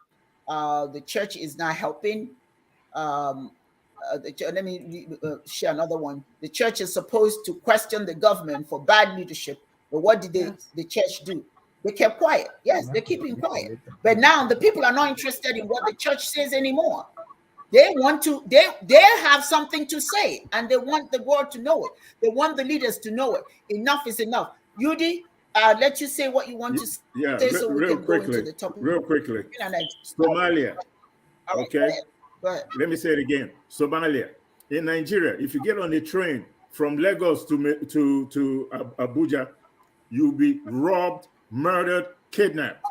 The church is not helping. Let me share another one. The church is supposed to question the government for bad leadership, but what did the church do? They kept quiet. Yes, they're keeping quiet. But now the people are not interested in what the church says anymore. They want to. They have something to say, and they want the world to know it. They want the leaders to know it. Enough is enough. Yudi, let you say what you want to say, so we can go into the topic. Real quickly. Somalia. Okay. Let me say it again. Somalia. In Nigeria, if you get on a train from Lagos to Abuja, you'll be robbed, murdered, kidnapped.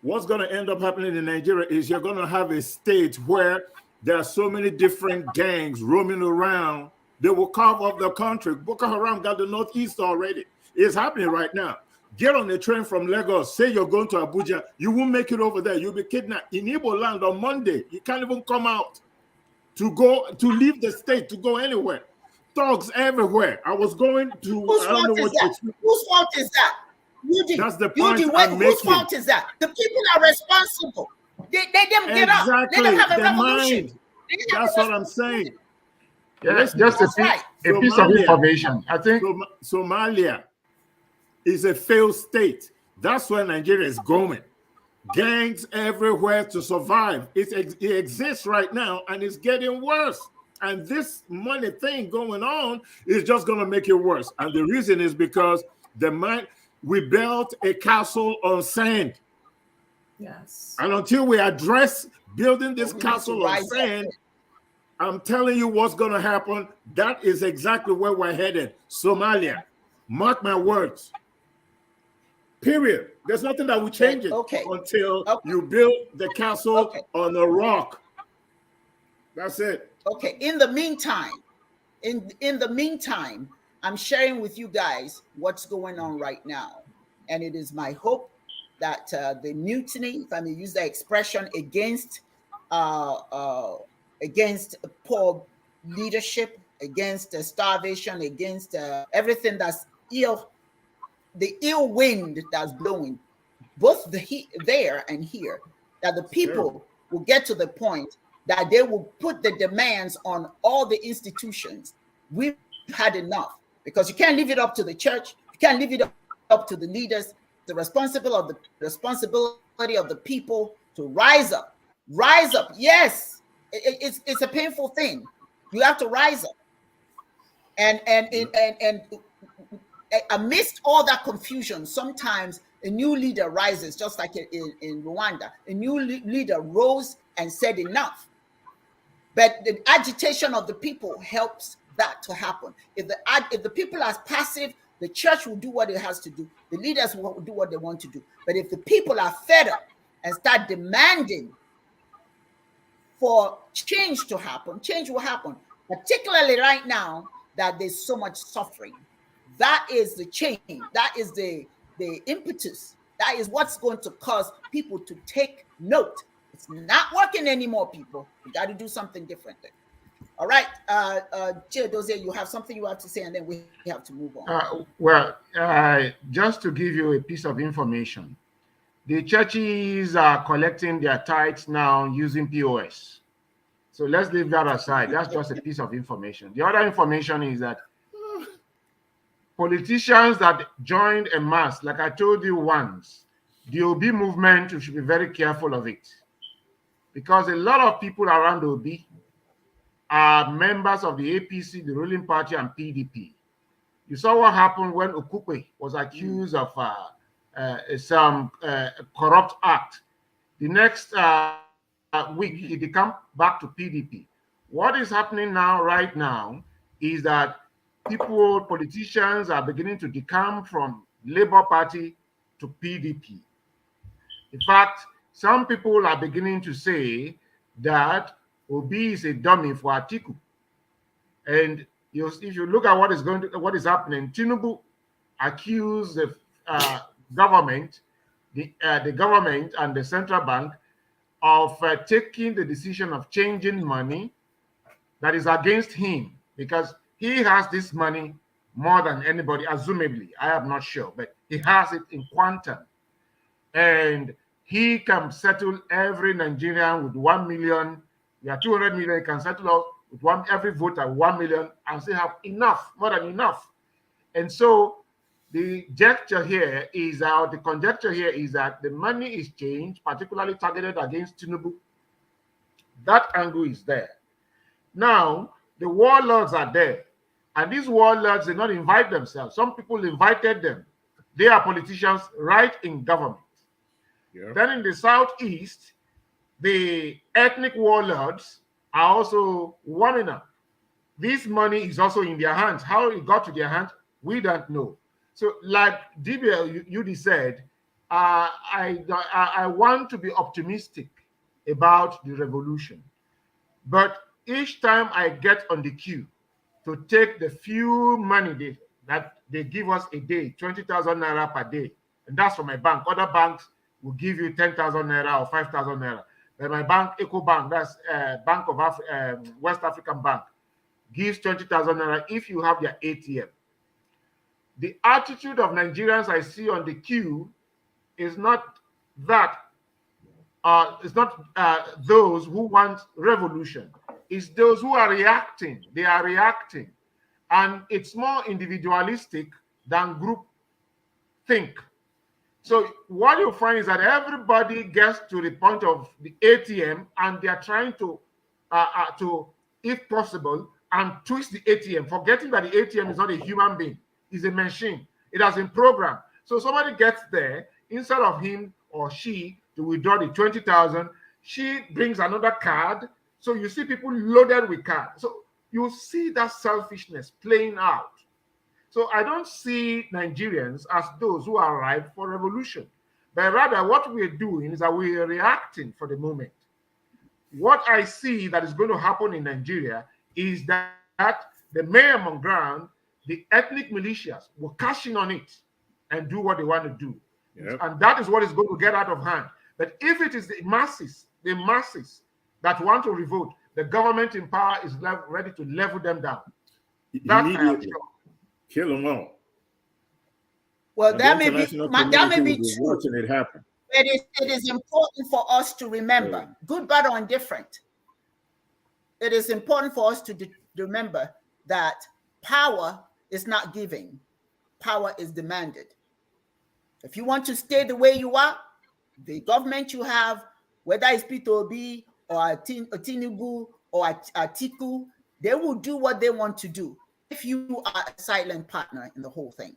What's going to end up happening in Nigeria is you're going to have a state where there are so many different gangs roaming around. They will carve up the country. Boko Haram got the Northeast already. It's happening right now. Get on a train from Lagos. Say you're going to Abuja. You won't make it over there. You'll be kidnapped. In Igbo land on Monday, you can't even come out to leave the state, to go anywhere. Thugs everywhere. I was going to. Whose fault is that? Whose fault is that? That's the point I'm making. Whose fault is that? The people are responsible. They didn't get up. They didn't have a revolution. That's what I'm saying. Yeah, just a piece of information. I think Somalia is a failed state. That's where Nigeria is going. Gangs everywhere to survive. It exists right now, and it's getting worse. And this money thing going on is just going to make it worse. And the reason is because we built a castle on sand. Yes. And until we address building this castle on sand, I'm telling you what's going to happen. That is exactly where we're headed. Somalia. Mark my words. Period. There's nothing that will change it until you build the castle on a rock. That's it. Okay. In the meantime, I'm sharing with you guys what's going on right now. And it is my hope that the mutiny, if I may use that expression, against poor leadership, against starvation, against everything that's ill, the ill wind that's blowing, both there and here, that the people will get to the point that they will put the demands on all the institutions. We've had enough, because you can't leave it up to the church. You can't leave it up to the leaders. The responsibility of the people to rise up. Rise up. Yes, it's a painful thing. You have to rise up. And amidst all that confusion, sometimes a new leader rises, just like in Rwanda. A new leader rose and said enough. But the agitation of the people helps that to happen. If the people are passive, the church will do what it has to do. The leaders will do what they want to do. But if the people are fed up and start demanding for change to happen, change will happen. Particularly right now that there's so much suffering. That is the change. That is the impetus. That is what's going to cause people to take note. It's not working anymore, people. We got to do something differently. All right, Dozie, you have something you have to say, and then we have to move on. Just to give you a piece of information, the churches are collecting their tithes now using POS. So let's leave that aside. That's just a piece of information. The other information is that politicians that joined a mass, like I told you once, the OB movement, you should be very careful of it. Because a lot of people around OB are members of the APC, the ruling party, and PDP. You saw what happened when Okukwe was accused of some corrupt act. The next week, he come back to PDP. What is happening now, right now, is that politicians are beginning to decamp from Labour Party to PDP. In fact, some people are beginning to say that Obi is a dummy for Atiku. And if you look at what is happening, Tinubu accused the government, the government and the central bank of taking the decision of changing money that is against him, because he has this money more than anybody, assumably. I am not sure, but he has it in quantum. And he can settle every Nigerian with 1 million. You are 200 million, he can settle out with every voter 1 million and still have enough, more than enough. And so the conjecture here is that the money is changed, particularly targeted against Tinubu. That angle is there. Now, the warlords are there. And these warlords did not invite themselves. Some people invited them. They are politicians right in government. Yeah. Then in the southeast, the ethnic warlords are also warming up. This money is also in their hands. How it got to their hands, we don't know. So like Dibias said, I want to be optimistic about the revolution. But each time I get on the queue to take the few money that they give us a day, 20,000 naira per day, and that's for my bank. Other banks will give you 10,000 naira or 5,000 naira. Then my bank, EcoBank, that's Bank of West African Bank, gives 20,000 naira if you have their ATM. The attitude of Nigerians I see on the queue is not that. It's not those who want revolution. It's those who are reacting. They are reacting. And it's more individualistic than group think. So what you find is that everybody gets to the point of the ATM and they are trying to, if possible, and twist the ATM, forgetting that the ATM is not a human being. It's a machine. It has been programmed. So somebody gets there, instead of him or she to withdraw the 20,000, she brings another card. So you see people loaded with cards. So you see that selfishness playing out. So I don't see Nigerians as those who are ripe for revolution, but rather what we're doing is that we're reacting for the moment. What I see that is going to happen in Nigeria is that the mayor on ground, the ethnic militias will cash in on it and do what they want to do. Yep. And that is what is going to get out of hand. But if it is the masses that want to revolt, the government in power is ready to level them down. Kill them all. Well, that may be true. Watching it happen. It is important for us to remember, good, bad, or indifferent. It is important for us to remember that power is not giving. Power is demanded. If you want to stay the way you are, the government you have, whether it's Peter Obi or Tinubu or Atiku, they will do what they want to do if you are a silent partner in the whole thing.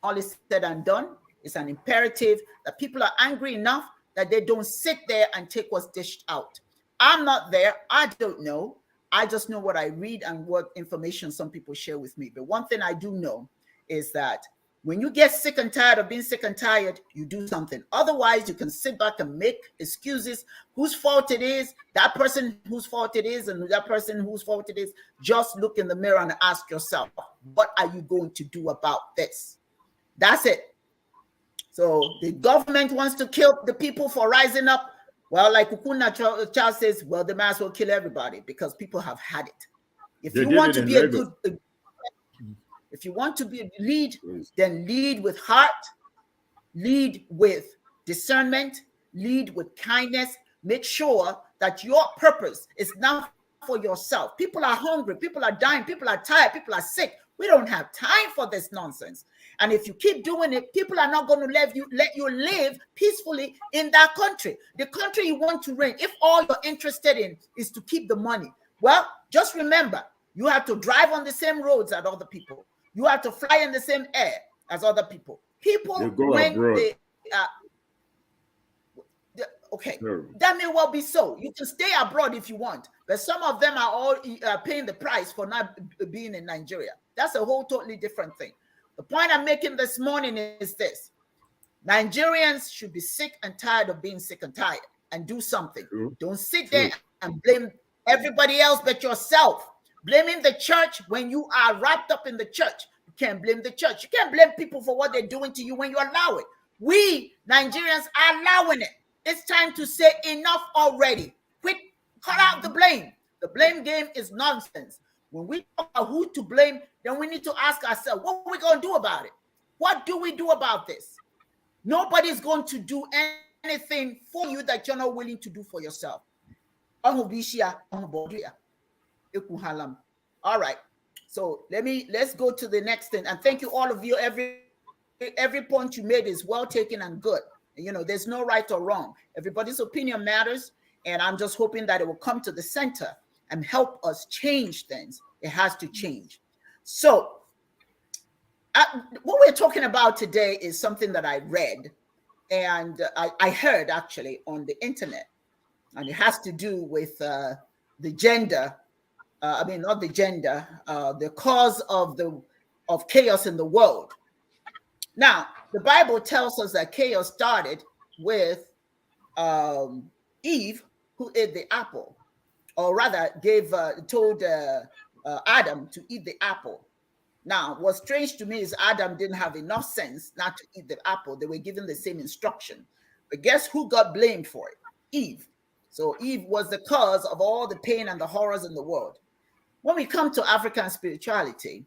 All is said and done. It's an imperative that people are angry enough that they don't sit there and take what's dished out. I'm not there. I don't know. I just know what I read and what information some people share with me. But one thing I do know is that when you get sick and tired of being sick and tired, you do something. Otherwise, you can sit back and make excuses whose fault it is, that person whose fault it is, and that person whose fault it is. Just look in the mirror and ask yourself, what are you going to do about this? That's it. So the government wants to kill the people for rising up. Well, like Ukuna Charles says, well, they might as well kill everybody because people have had it. If you want to be a good... If you want to be a lead, then lead with heart, lead with discernment, lead with kindness. Make sure that your purpose is not for yourself. People are hungry, people are dying, people are tired, people are sick. We don't have time for this nonsense. And if you keep doing it, people are not going to let you live peacefully in that country. The country you want to reign, if all you're interested in is to keep the money, well, just remember, you have to drive on the same roads as other people. You have to fly in the same air as other people. People, when they okay, that may well be so. You can stay abroad if you want, but some of them are all paying the price for not being in Nigeria. That's a whole totally different thing. The point I'm making this morning is this. Nigerians should be sick and tired of being sick and tired and do something. Don't sit there and blame everybody else but yourself. Blaming the church when you are wrapped up in the church. You can't blame the church. You can't blame people for what they're doing to you when you allow it. We Nigerians are allowing it. It's time to say enough already. Quit, cut out the blame. The blame game is nonsense. When we talk about who to blame, then we need to ask ourselves, what are we going to do about it? What do we do about this? Nobody's going to do anything for you that you're not willing to do for yourself. All right, so let's go to the next thing, and thank you all of you. Every point you made is well taken and good. You know, there's no right or wrong. Everybody's opinion matters, and I'm just hoping that it will come to the center and help us change things. It has to change. So what we're talking about today is something that I read and I heard actually on the internet, and it has to do with the gender. Not the gender, the cause of chaos in the world. Now, the Bible tells us that chaos started with Eve, who ate the apple, or rather told Adam to eat the apple. Now, what's strange to me is Adam didn't have enough sense not to eat the apple. They were given the same instruction. But guess who got blamed for it? Eve. So Eve was the cause of all the pain and the horrors in the world. When we come to African spirituality,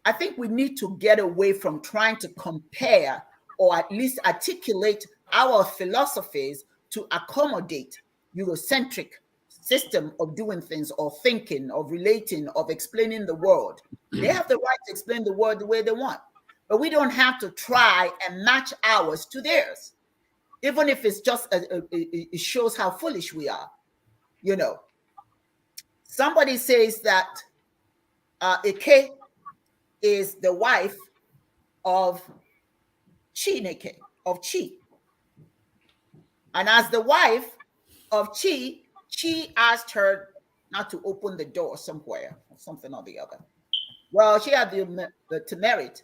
I think we need to get away from trying to compare or at least articulate our philosophies to accommodate Eurocentric system of doing things, or thinking, of relating, of explaining the world. They have the right to explain the world the way they want, but we don't have to try and match ours to theirs, even if it's just it shows how foolish we are. You know, somebody says that Ike is the wife of Chineke, of Chi, and as the wife of Chi asked her not to open the door somewhere, or something or the other. Well, she had the temerity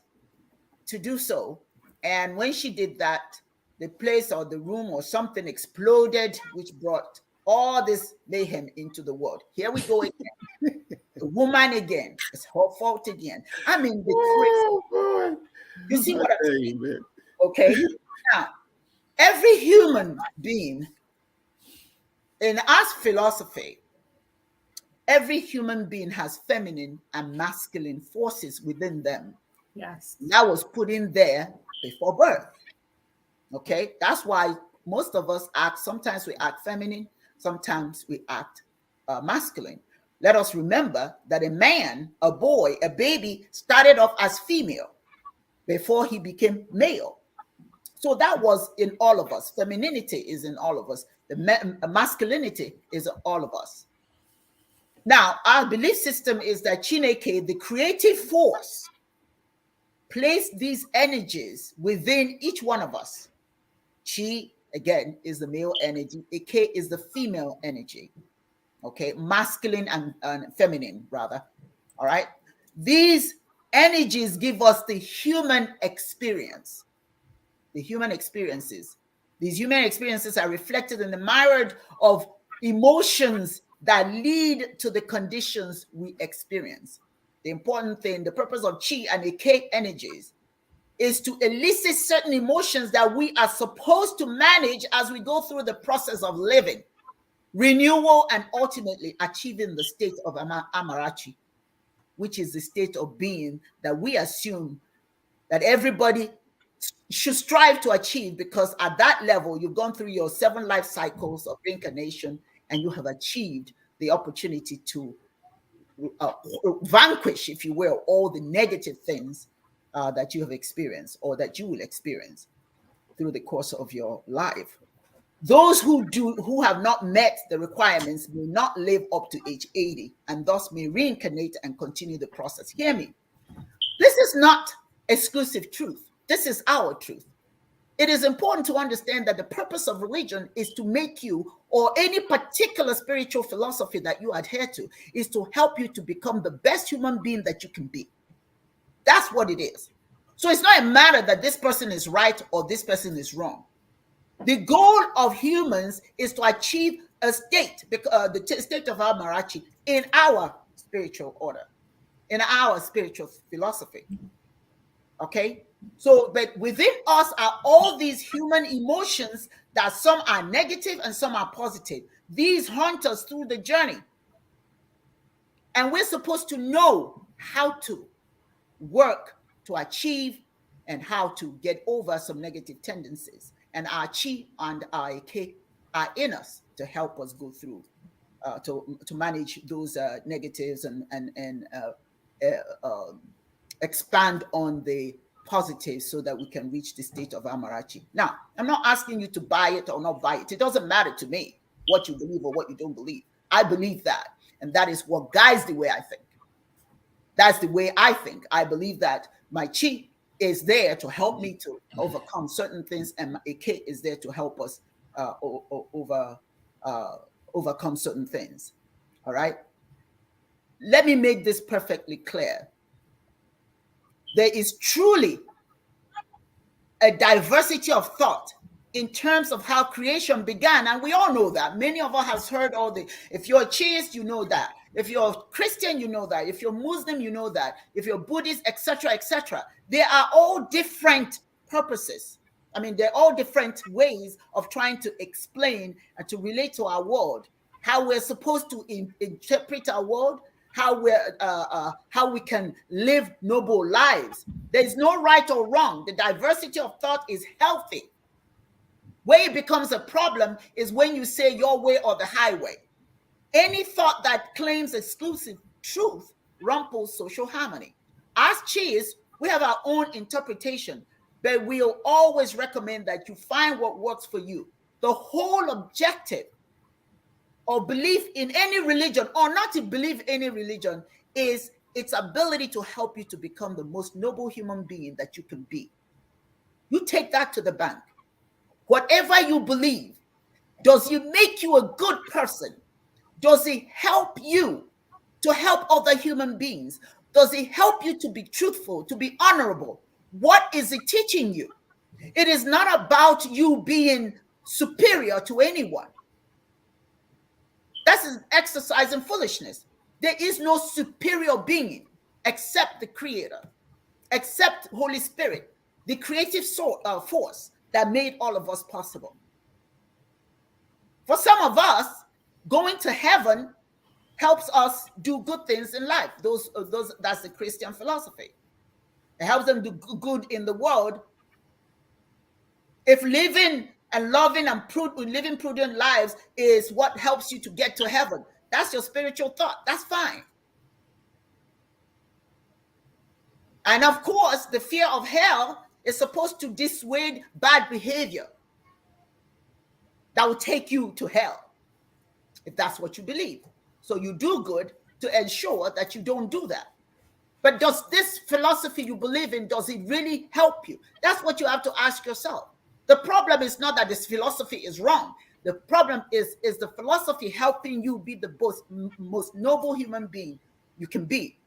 to do so. And when she did that, the place or the room or something exploded, which brought all this mayhem into the world. Here we go again. The woman again. It's her fault again. I mean, the crazy. You see what I'm saying? Okay. Now, every human being, in our philosophy, every human being has feminine and masculine forces within them. Yes. That was put in there before birth. Okay. That's why most of us act, sometimes we act feminine, sometimes we act masculine. Let us remember that a man, a boy, a baby started off as female before he became male. So that was in all of us. Femininity is in all of us. The masculinity is in all of us. Now, our belief system is that Chineke, the creative force, placed these energies within each one of us. Chi, again, is the male energy. Ike is the female energy. Okay, masculine and feminine, rather. All right. These energies give us the human experience. The human experiences. These human experiences are reflected in the myriad of emotions that lead to the conditions we experience. The important thing, the purpose of Chi and Ike energies is to elicit certain emotions that we are supposed to manage as we go through the process of living, renewal, and ultimately achieving the state of Amarachi, which is the state of being that we assume that everybody should strive to achieve, because at that level, you've gone through your 7 life cycles of reincarnation and you have achieved the opportunity to vanquish, if you will, all the negative things that you have experienced or that you will experience through the course of your life. Those who have not met the requirements may not live up to age 80 and thus may reincarnate and continue the process. Hear me. This is not exclusive truth. This is our truth. It is important to understand that the purpose of religion is to make you, or any particular spiritual philosophy that you adhere to, is to help you to become the best human being that you can be. That's what it is. So it's not a matter that this person is right or this person is wrong. The goal of humans is to achieve a state, the state of Amarachi, in our spiritual order, in our spiritual philosophy. Okay? So, but within us are all these human emotions that some are negative and some are positive. These haunt us through the journey. And we're supposed to know how to work to achieve and how to get over some negative tendencies. And our Chi and our Ike are in us to help us go through, to manage those negatives and expand on the positives so that we can reach the state of Amarachi. Now, I'm not asking you to buy it or not buy it. It doesn't matter to me what you believe or what you don't believe. I believe that. And that is what guides the way I think. That's the way I think. I believe that my Chi is there to help me to overcome certain things, and my Ike is there to help us overcome certain things. All right? Let me make this perfectly clear. There is truly a diversity of thought in terms of how creation began, and we all know that. Many of us has heard all the, if you're a theist, you know that. If you're a Christian, you know that. If you're Muslim, you know that. If you're Buddhist, etc., etc. They are all different purposes. I mean, they're all different ways of trying to explain and to relate to our world, how we're supposed to interpret our world, how we can live noble lives. There's no right or wrong. The diversity of thought is healthy. Where it becomes a problem is when you say your way or the highway. Any thought that claims exclusive truth rumples social harmony. As Chi's, we have our own interpretation, but we'll always recommend that you find what works for you. The whole objective or belief in any religion, or not to believe any religion, is its ability to help you to become the most noble human being that you can be. You take that to the bank. Whatever you believe, does it make you a good person? Does it help you to help other human beings? Does it help you to be truthful, to be honorable? What is it teaching you? It is not about you being superior to anyone. That's exercising foolishness. There is no superior being except the Creator, except Holy Spirit, the creative force that made all of us possible. For some of us, going to heaven helps us do good things in life. That's the Christian philosophy. It helps them do good in the world. If living and loving and living prudent lives is what helps you to get to heaven, that's your spiritual thought. That's fine. And of course, the fear of hell is supposed to dissuade bad behavior that will take you to hell, if that's what you believe. So you do good to ensure that you don't do that. But does this philosophy you believe in, does it really help you? That's what you have to ask yourself. The problem is not that this philosophy is wrong. The problem is the philosophy helping you be the most noble human being you can be.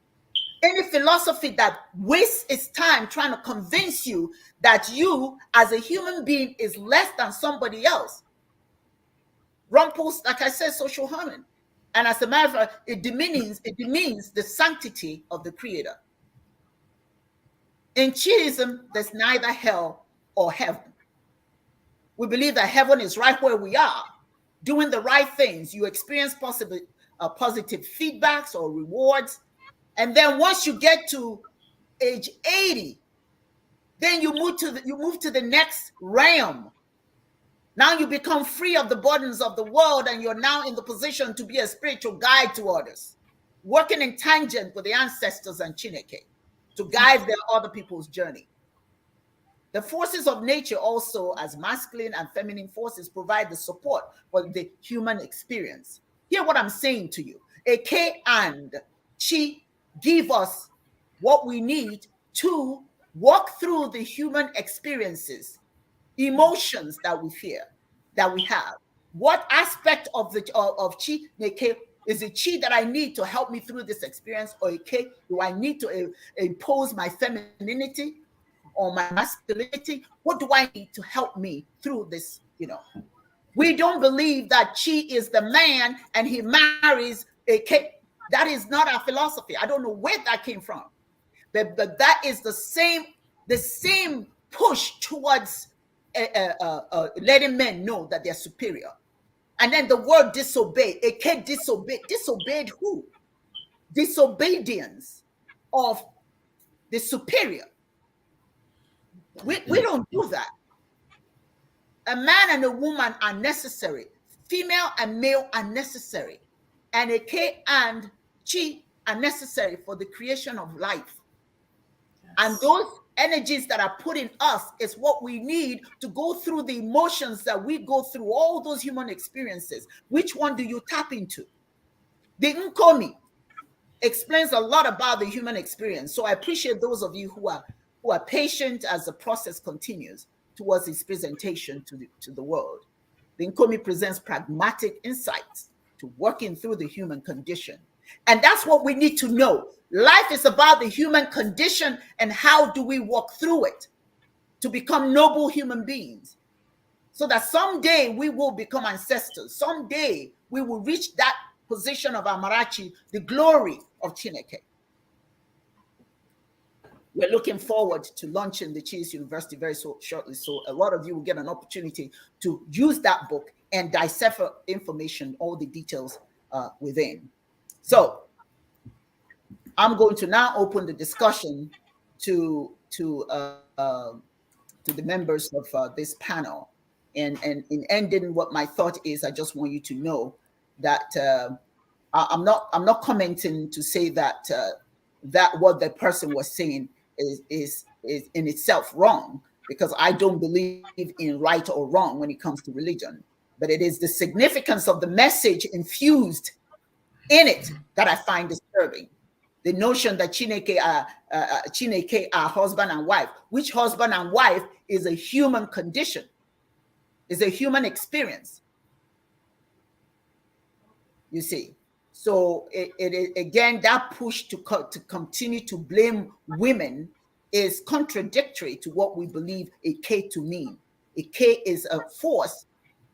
Any philosophy that wastes its time trying to convince you that you as a human being is less than somebody else rumples, like I said, social harmony. And as a matter of fact, it demeans the sanctity of the Creator. In Chiism, there's neither hell or heaven. We believe that heaven is right where we are, doing the right things. You experience positive feedbacks or rewards. And then once you get to age 80, then you move to the next realm. Now you become free of the burdens of the world, and you're now in the position to be a spiritual guide to others, working in tangent with the ancestors and Chineke to guide their other people's journey. The forces of nature also, as masculine and feminine forces, provide the support for the human experience. Hear what I'm saying to you. Eke and Chi give us what we need to walk through the human experiences, emotions that we fear, that we have. What aspect of Chi Neke is it Chi that I need to help me through this experience, or Eke do I need to impose my femininity or my masculinity? What do I need to help me through this? We don't believe that Chi is the man and he marries Eke. That is not our philosophy. I don't know where that came from, but that is the same push towards letting men know that they're superior. And then the word disobey, Eke disobeyed who? Disobedience of the superior. We don't do that. A man and a woman are necessary. Female and male are necessary. And Eke and Chi are necessary for the creation of life. Yes. And those energies that are put in us is what we need to go through the emotions that we go through, all those human experiences. Which one do you tap into? The Nkomi explains a lot about the human experience. So I appreciate those of you who are patient as the process continues towards its presentation to the world. The Nkomi presents pragmatic insights to working through the human condition. And that's what we need to know. Life is about the human condition, and how do we walk through it to become noble human beings. so that someday we will become ancestors. Someday we will reach that position of Amarachi, the glory of Chineke. We're looking forward to launching the Chiefs University very shortly. So a lot of you will get an opportunity to use that book and decipher information, all the details within. So I'm going to now open the discussion to the members of this panel. And in ending, what my thought is, I just want you to know that I'm not commenting to say that that what the person was saying is in itself wrong, because I don't believe in right or wrong when it comes to religion. But it is the significance of the message infused in it that I find disturbing. The notion that Chineke are husband and wife, which husband and wife is a human condition, is a human experience. You see, so it again, that push to continue to blame women is contradictory to what we believe a K to mean. A K is a force,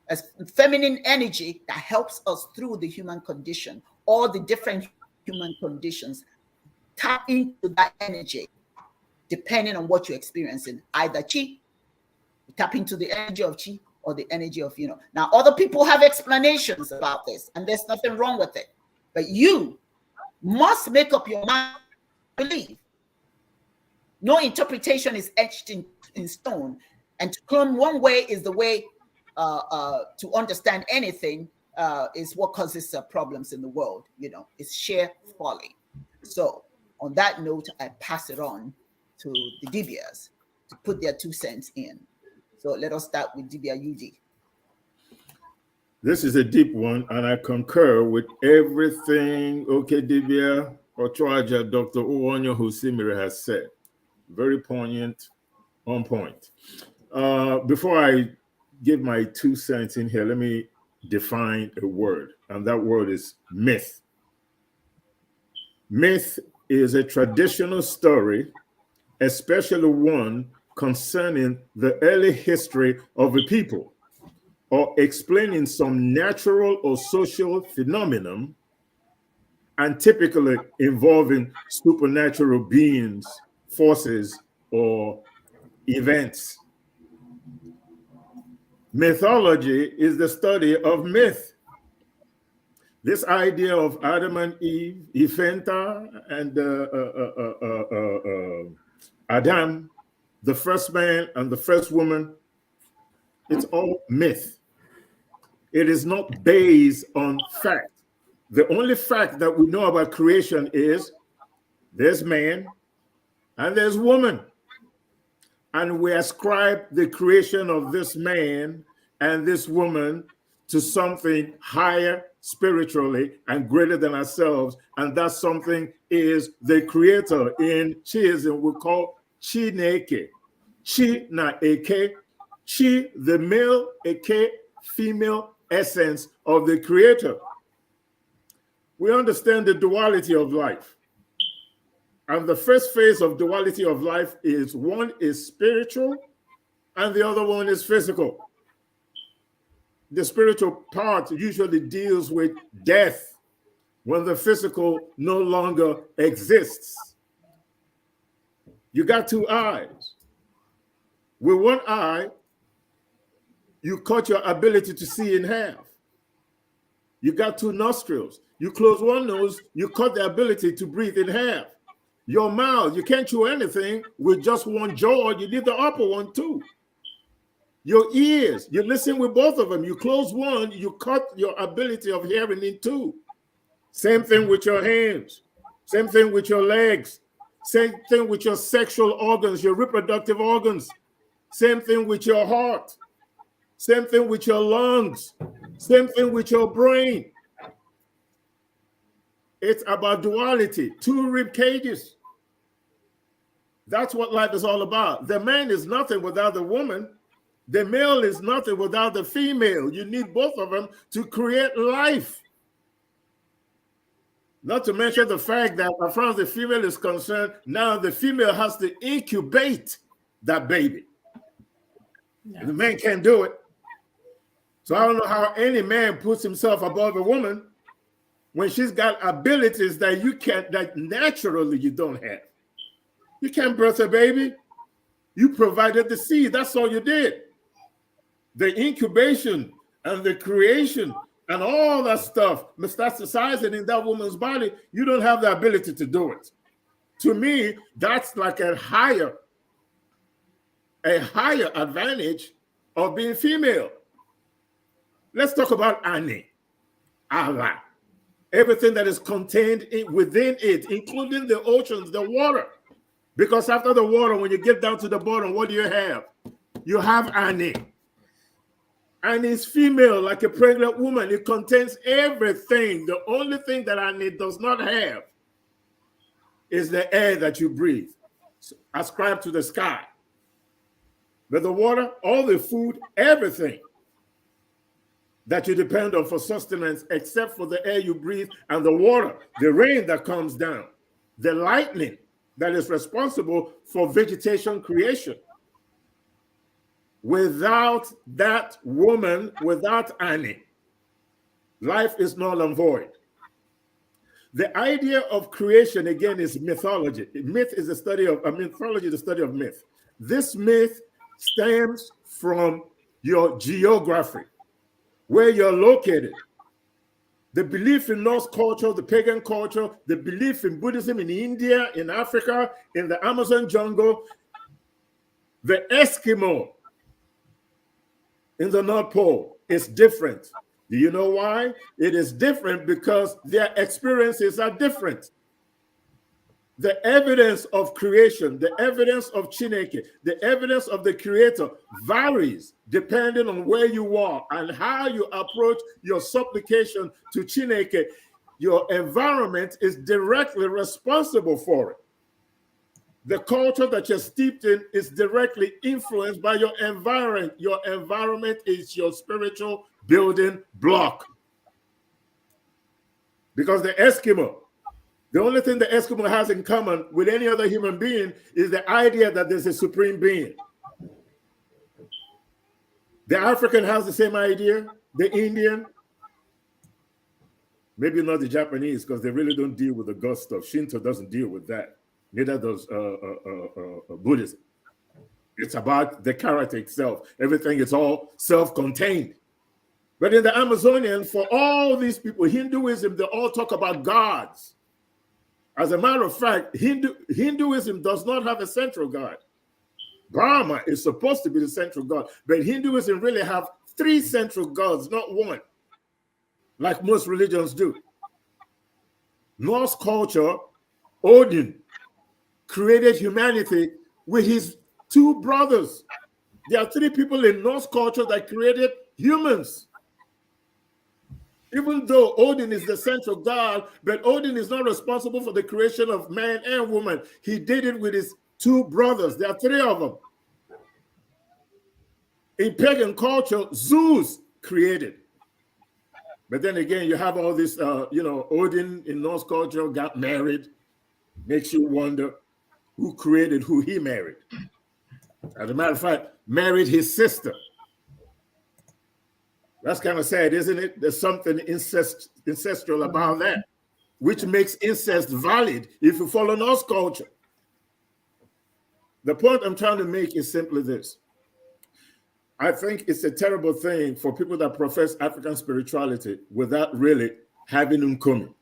a feminine energy that helps us through the human condition, all the different human conditions. Tap into that energy depending on what you're experiencing. Either chi, tap into the energy of chi, or the energy of, Now, other people have explanations about this, and there's nothing wrong with it. But you must make up your mind to believe. No interpretation is etched in stone. And to claim one way is the way to understand anything is what causes problems in the world. It's sheer folly. So on that note, I pass it on to the Dibias to put their 2 cents in. So let us start with Dibia UD. This is a deep one, and I concur with everything Dibia Ochoaja, Dr. Uonyo Husimire has said. Very poignant, on point. Before I give my 2 cents in here, let me define a word, and that word is myth. Myth is a traditional story, especially one concerning the early history of a people, or explaining some natural or social phenomenon, and typically involving supernatural beings, forces, or events. Mythology is the study of myth. This idea of Adam and Eve, Ifenta, and Adam, the first man and the first woman, it's all myth. It is not based on fact. The only fact that we know about creation is there's man and there's woman. And we ascribe the creation of this man and this woman to something higher spiritually and greater than ourselves. And that something is the creator. In Chiism, we call Chineke. Chi na eke. Chi, the male, eke, female essence of the creator. We understand the duality of life. And the first phase of duality of life is one is spiritual and the other one is physical. The spiritual part usually deals with death when the physical no longer exists. You got 2 eyes. With one eye, you cut your ability to see in half. You got 2 nostrils. You close one nose, you cut the ability to breathe in half. Your mouth, you can't chew anything with just one jaw. You need the upper one too. Your ears, you listen with both of them. You close one, you cut your ability of hearing in 2. Same thing with your hands. Same thing with your legs. Same thing with your sexual organs, your reproductive organs. Same thing with your heart. Same thing with your lungs. Same thing with your brain. It's about duality, 2 rib cages. That's what life is all about. The man is nothing without the woman. The male is nothing without the female. You need both of them to create life. Not to mention the fact that as far as the female is concerned, now the female has to incubate that baby. Yeah. The man can't do it. So I don't know how any man puts himself above a woman when she's got abilities that you can't, that naturally you don't have. You can't birth a baby. You provided the seed. That's all you did. The incubation and the creation and all that stuff, metastasizing in that woman's body, you don't have the ability to do it. To me, that's like a higher advantage of being female. Let's talk about Ani, Allah. Everything that is contained within it, including the oceans, the water. Because after the water, when you get down to the bottom, what do you have? You have Ani. And it's female, like a pregnant woman. It contains everything. The only thing that Ani does not have is the air that you breathe, ascribed to the sky. But the water, all the food, everything that you depend on for sustenance, except for the air you breathe and the water, the rain that comes down, the lightning that is responsible for vegetation creation. Without that woman, without Ani, life is null and void. The idea of creation, again, is mythology. Myth is the study of, mythology is the study of myth. This myth stems from your geography, where you're located. The belief in Norse culture, the pagan culture, the belief in Buddhism in India, in Africa, in the Amazon jungle, the Eskimo in the North Pole is different. Do you know why? It is different because their experiences are different. The evidence of creation, the evidence of Chineke, the evidence of the creator varies depending on where you are and how you approach your supplication to Chineke. Your environment is directly responsible for it. The culture that you're steeped in is directly influenced by your environment. Your environment is your spiritual building block. Because the Eskimo, the only thing the Eskimo has in common with any other human being is the idea that there's a supreme being. The African has the same idea, the Indian, maybe not the Japanese, because they really don't deal with the God stuff. Shinto doesn't deal with that. Neither does Buddhism. It's about the character itself. Everything is all self-contained. But in the Amazonian, for all these people, Hinduism, they all talk about gods. As a matter of fact, Hinduism does not have a central god. Brahma is supposed to be the central god, but Hinduism really have 3 central gods, not 1, like most religions do. Norse culture, Odin created humanity with his 2 brothers. There are 3 people in Norse culture that created humans. Even though Odin is the central god, but Odin is not responsible for the creation of man and woman. He did it with his 2 brothers. There are 3 of them. In pagan culture, Zeus created. But then again, you have all this, Odin in Norse culture got married. Makes you wonder who created who he married. As a matter of fact, married his sister. That's kind of sad, isn't it? There's something ancestral about that, which makes incest valid if you follow Norse culture. The point I'm trying to make is simply this. I think it's a terrible thing for people that profess African spirituality without really having Nkumi,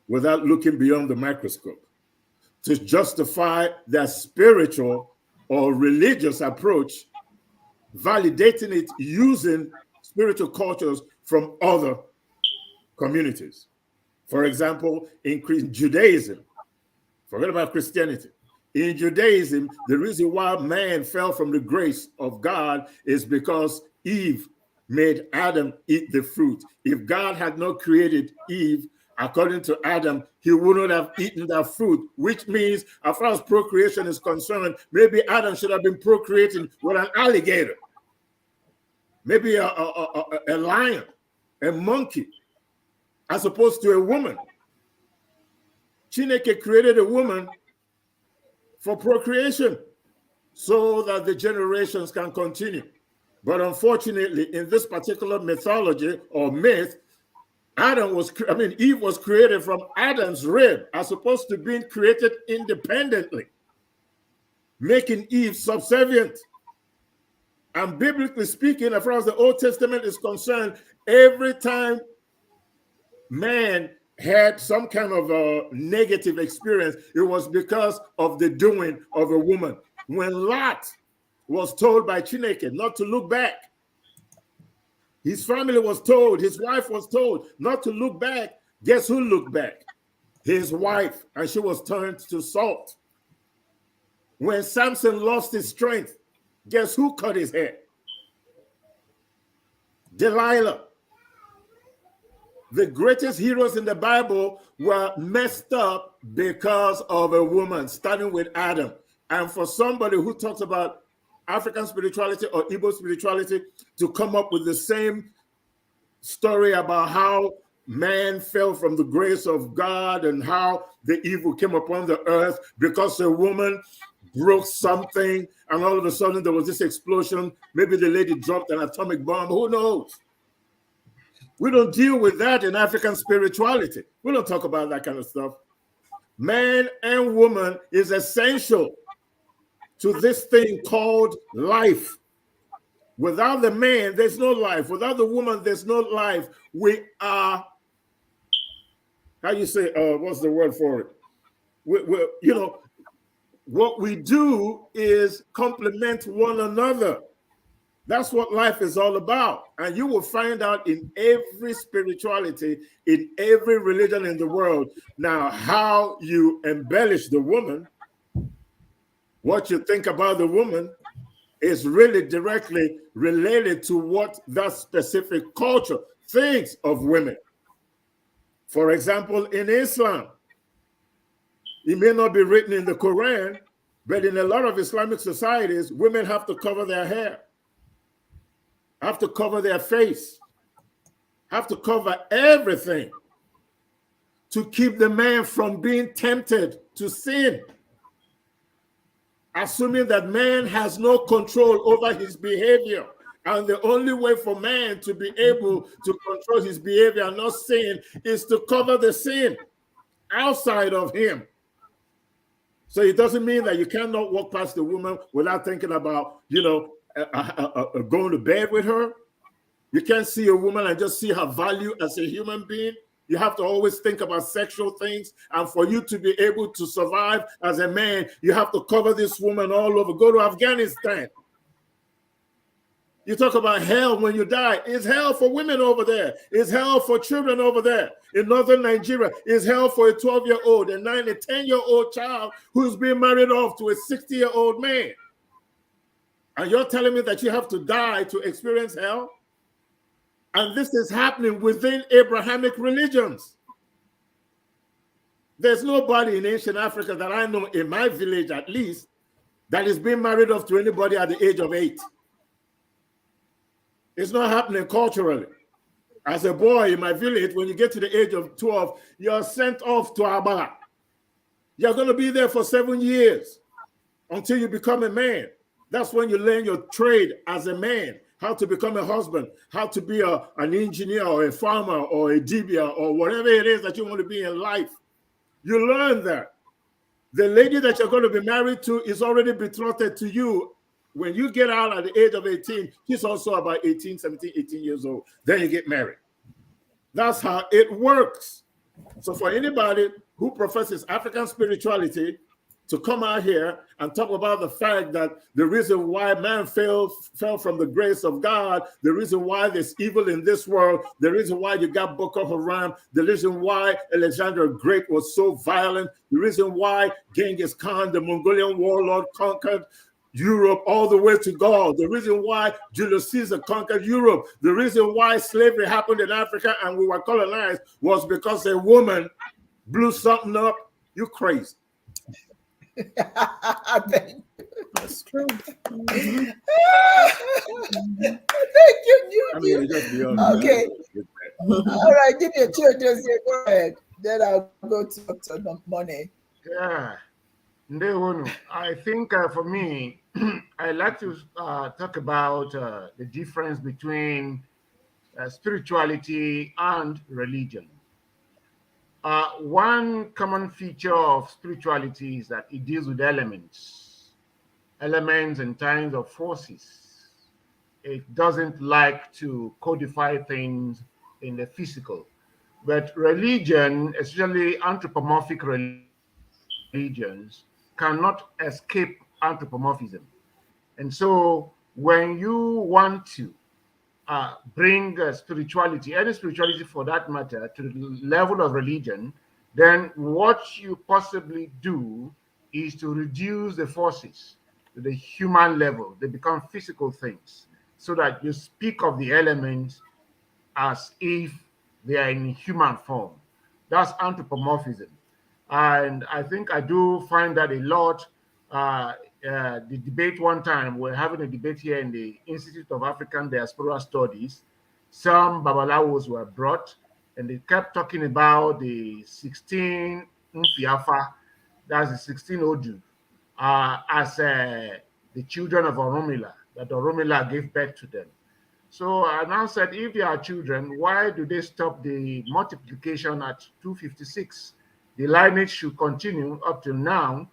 without looking beyond the microscope, to justify their spiritual or religious approach, validating it using spiritual cultures from other communities. For example, in Judaism, forget about Christianity. In Judaism, the reason why man fell from the grace of God is because Eve made Adam eat the fruit. If God had not created Eve, according to Adam, he wouldn't have eaten that fruit, which means, as far as procreation is concerned, maybe Adam should have been procreating with an alligator, maybe a lion, a monkey, as opposed to a woman. Chineke created a woman for procreation so that the generations can continue. But unfortunately, in this particular mythology or myth, Eve was created from Adam's rib, as opposed to being created independently, making Eve subservient. And biblically speaking, as far as the Old Testament is concerned, every time man had some kind of a negative experience, it was because of the doing of a woman. When Lot was told by Chineke not to look back, his family was told, his wife was told not to look back. Guess who looked back? His wife, and she was turned to salt. When Samson lost his strength, guess who cut his hair? Delilah. The greatest heroes in the Bible were messed up because of a woman, starting with Adam. And for somebody who talks about African spirituality or Igbo spirituality to come up with the same story about how man fell from the grace of God and how the evil came upon the earth because a woman broke something and all of a sudden there was this explosion. Maybe the lady dropped an atomic bomb. Who knows? We don't deal with that in African spirituality. We don't talk about that kind of stuff. Man and woman is essential to this thing called life. Without the man, there's no life. Without the woman, there's no life. We are, how you say, what's the word for it? What we do is complement one another. That's what life is all about. And you will find out in every spirituality, in every religion in the world. Now, how you embellish the woman, what you think about the woman, is really directly related to what that specific culture thinks of women. For example, in Islam, it may not be written in the Quran, but in a lot of Islamic societies, women have to cover their hair, have to cover their face, have to cover everything to keep the man from being tempted to sin, assuming that man has no control over his behavior. And the only way for man to be able to control his behavior and not sin is to cover the sin outside of him. So it doesn't mean that you cannot walk past the woman without thinking about, going to bed with her. You can't see a woman and just see her value as a human being. You have to always think about sexual things. And for you to be able to survive as a man, you have to cover this woman all over. Go to Afghanistan. You talk about hell when you die. It's hell for women over there. It's hell for children over there. In northern Nigeria, it's hell for a 12-year-old, a 9, a 10-year-old child who's being married off to a 60-year-old man. And you're telling me that you have to die to experience hell? And this is happening within Abrahamic religions. There's nobody in ancient Africa that I know, in my village at least, that is being married off to anybody at the age of 8. It's not happening culturally. As a boy in my village, when you get to the age of 12, you're sent off to Aba. You're going to be there for 7 years until you become a man. That's when you learn your trade as a man, how to become a husband, how to be an engineer or a farmer or a Dibias or whatever it is that you want to be in life. You learn that. The lady that you're going to be married to is already betrothed to you. When you get out at the age of 18, she's also about 18, 17, 18 years old. Then you get married. That's how it works. So for anybody who professes African spirituality to come out here and talk about the fact that the reason why man fell from the grace of God, the reason why there's evil in this world, the reason why you got Boko Haram, the reason why Alexander the Great was so violent, the reason why Genghis Khan, the Mongolian warlord, conquered Europe all the way to Gaul, the reason why Julius Caesar conquered Europe, the reason why slavery happened in Africa and we were colonized was because a woman blew something up. You crazy. That's true. Thank you. Okay. All right, give me a chair. Just go ahead. Then I'll go to Dr. Money. Yeah. I think for me, I like to talk about the difference between spirituality and religion. One common feature of spirituality is that it deals with elements and kinds of forces. It doesn't like to codify things in the physical. But religion, especially anthropomorphic religions, cannot escape anthropomorphism. And so when you want to bring spirituality, any spirituality for that matter, to the level of religion, then what you possibly do is to reduce the forces to the human level. They become physical things so that you speak of the elements as if they are in human form. That's anthropomorphism. And I think I do find that a lot. The debate one time, we're having a debate here in the Institute of African Diaspora Studies. Some Babalawos were brought and they kept talking about the 16 Mfiafa, that's the 16 Odu, as the children of Oromila, that Oromila gave birth to them. So I now said, if they are children, why do they stop the multiplication at 256? The lineage should continue up to now.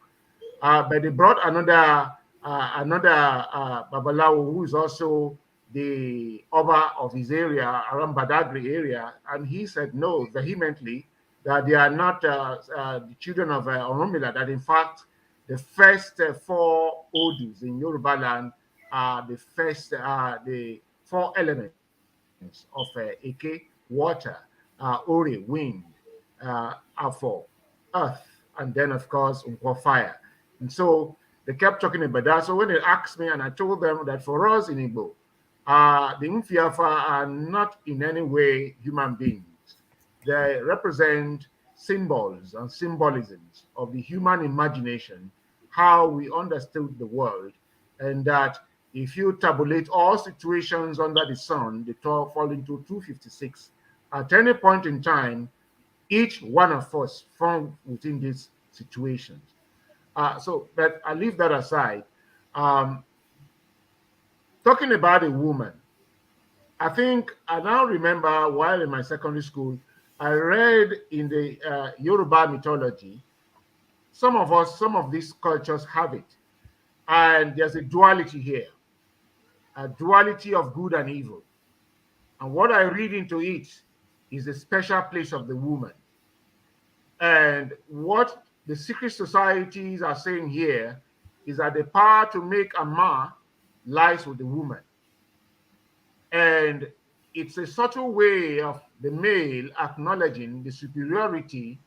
But they brought another Babalawo who is also the Oba of his area, around Badagry area, and he said no vehemently, that they are not the children of Oromila, that in fact the first four Odus in Yoruba land are the first, the four elements of Eke, water, Ori, wind, Afo, earth, and then of course fire. And so they kept talking about that. So when they asked me, and I told them that for us in Igbo, the Mfiafa are not in any way human beings. They represent symbols and symbolisms of the human imagination, how we understood the world, and that if you tabulate all situations under the sun, they fall into 256. At any point in time, each one of us fall within these situations. But I leave that aside. Um, Talking about a woman, I think I now remember while in my secondary school, I read in the Yoruba mythology, some of these cultures have it. And there's a duality here, a duality of good and evil. And what I read into it is the special place of the woman. And what the secret societies are saying here is that the power to make a man lies with the woman. And it's a subtle way of the male acknowledging the superiority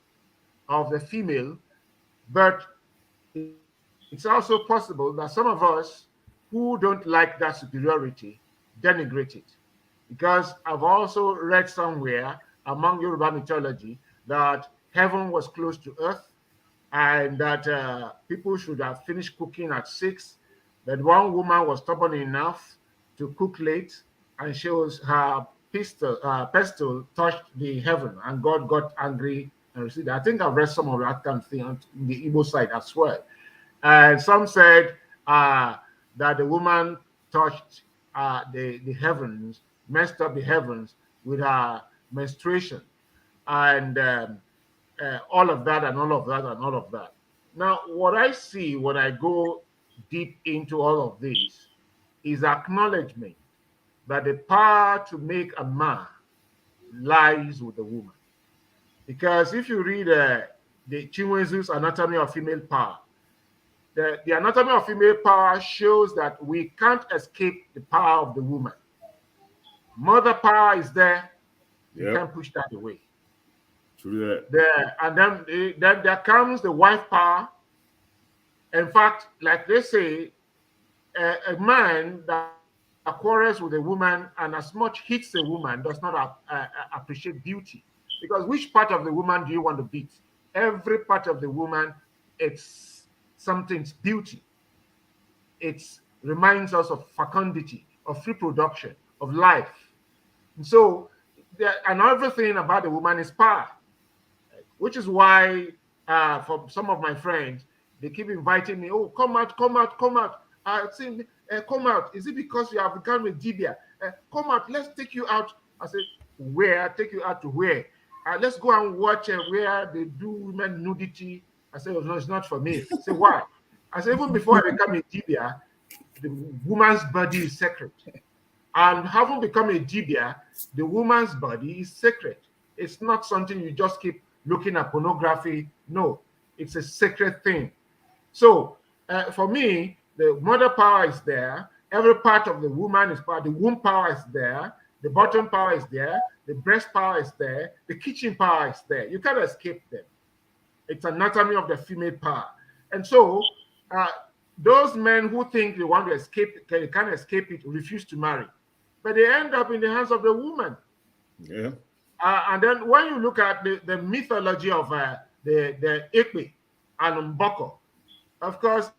of the female, but it's also possible that some of us who don't like that superiority denigrate it. Because I've also read somewhere among Yoruba mythology that heaven was close to earth and that people should have finished cooking at 6. But one woman was stubborn enough to cook late, and her pestle touched the heaven, and God got angry and received it. I think I've read some of that kind of thing on the Igbo side as well. And some said that the woman touched the heavens, messed up the heavens with her menstruation, and all of that and all of that and all of that. Now, what I see when I go deep into all of this is acknowledgement that the power to make a man lies with the woman. Because if you read the Chinwezu's Anatomy of Female Power, the Anatomy of Female Power shows that we can't escape the power of the woman. Mother power is there. You can't push that away. True that. And then there comes the wife power. In fact, like they say, a man that quarrels with a woman and as much hits a woman does not appreciate beauty. Because which part of the woman do you want to beat? Every part of the woman, it's something's beauty. It reminds us of fecundity, of reproduction, of life. And so, and everything about the woman is power, which is why for some of my friends, they keep inviting me, oh, come out, come out, come out. saying, come out. Is it because you have become a Dibia? Come out, let's take you out. I said, where? Take you out to where? Let's go and watch where they do women nudity. I said, oh, no, it's not for me. I said, why? I said, even before I become a Dibia, the woman's body is sacred. And having become a Dibia, the woman's body is sacred. It's not something you just keep looking at pornography. No, it's a sacred thing. So for me, the mother power is there. Every part of the woman is part. The womb power is there. The bottom power is there. The breast power is there. The kitchen power is there. You can't escape them. It's anatomy of the female power. And so those men who think they want to escape, they can't escape it, refuse to marry. But they end up in the hands of the woman. Yeah. And then when you look at the mythology of the Ekpe and Mboko, of course,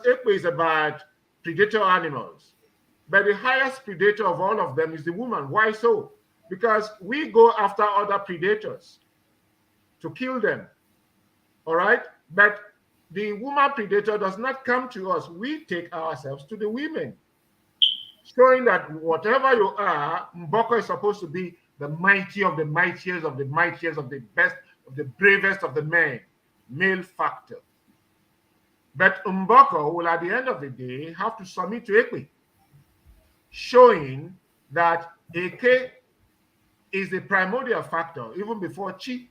Ekpe is about predator animals. But the highest predator of all of them is the woman. Why so? Because we go after other predators to kill them. All right? But the woman predator does not come to us. We take ourselves to the women, showing that whatever you are, Mboko is supposed to be the mighty of the mightiest of the mightiest of the best of the bravest of the men, male factor. But Mboko will, at the end of the day, have to submit to Ekpe, showing that Eke is the primordial factor even before Chi.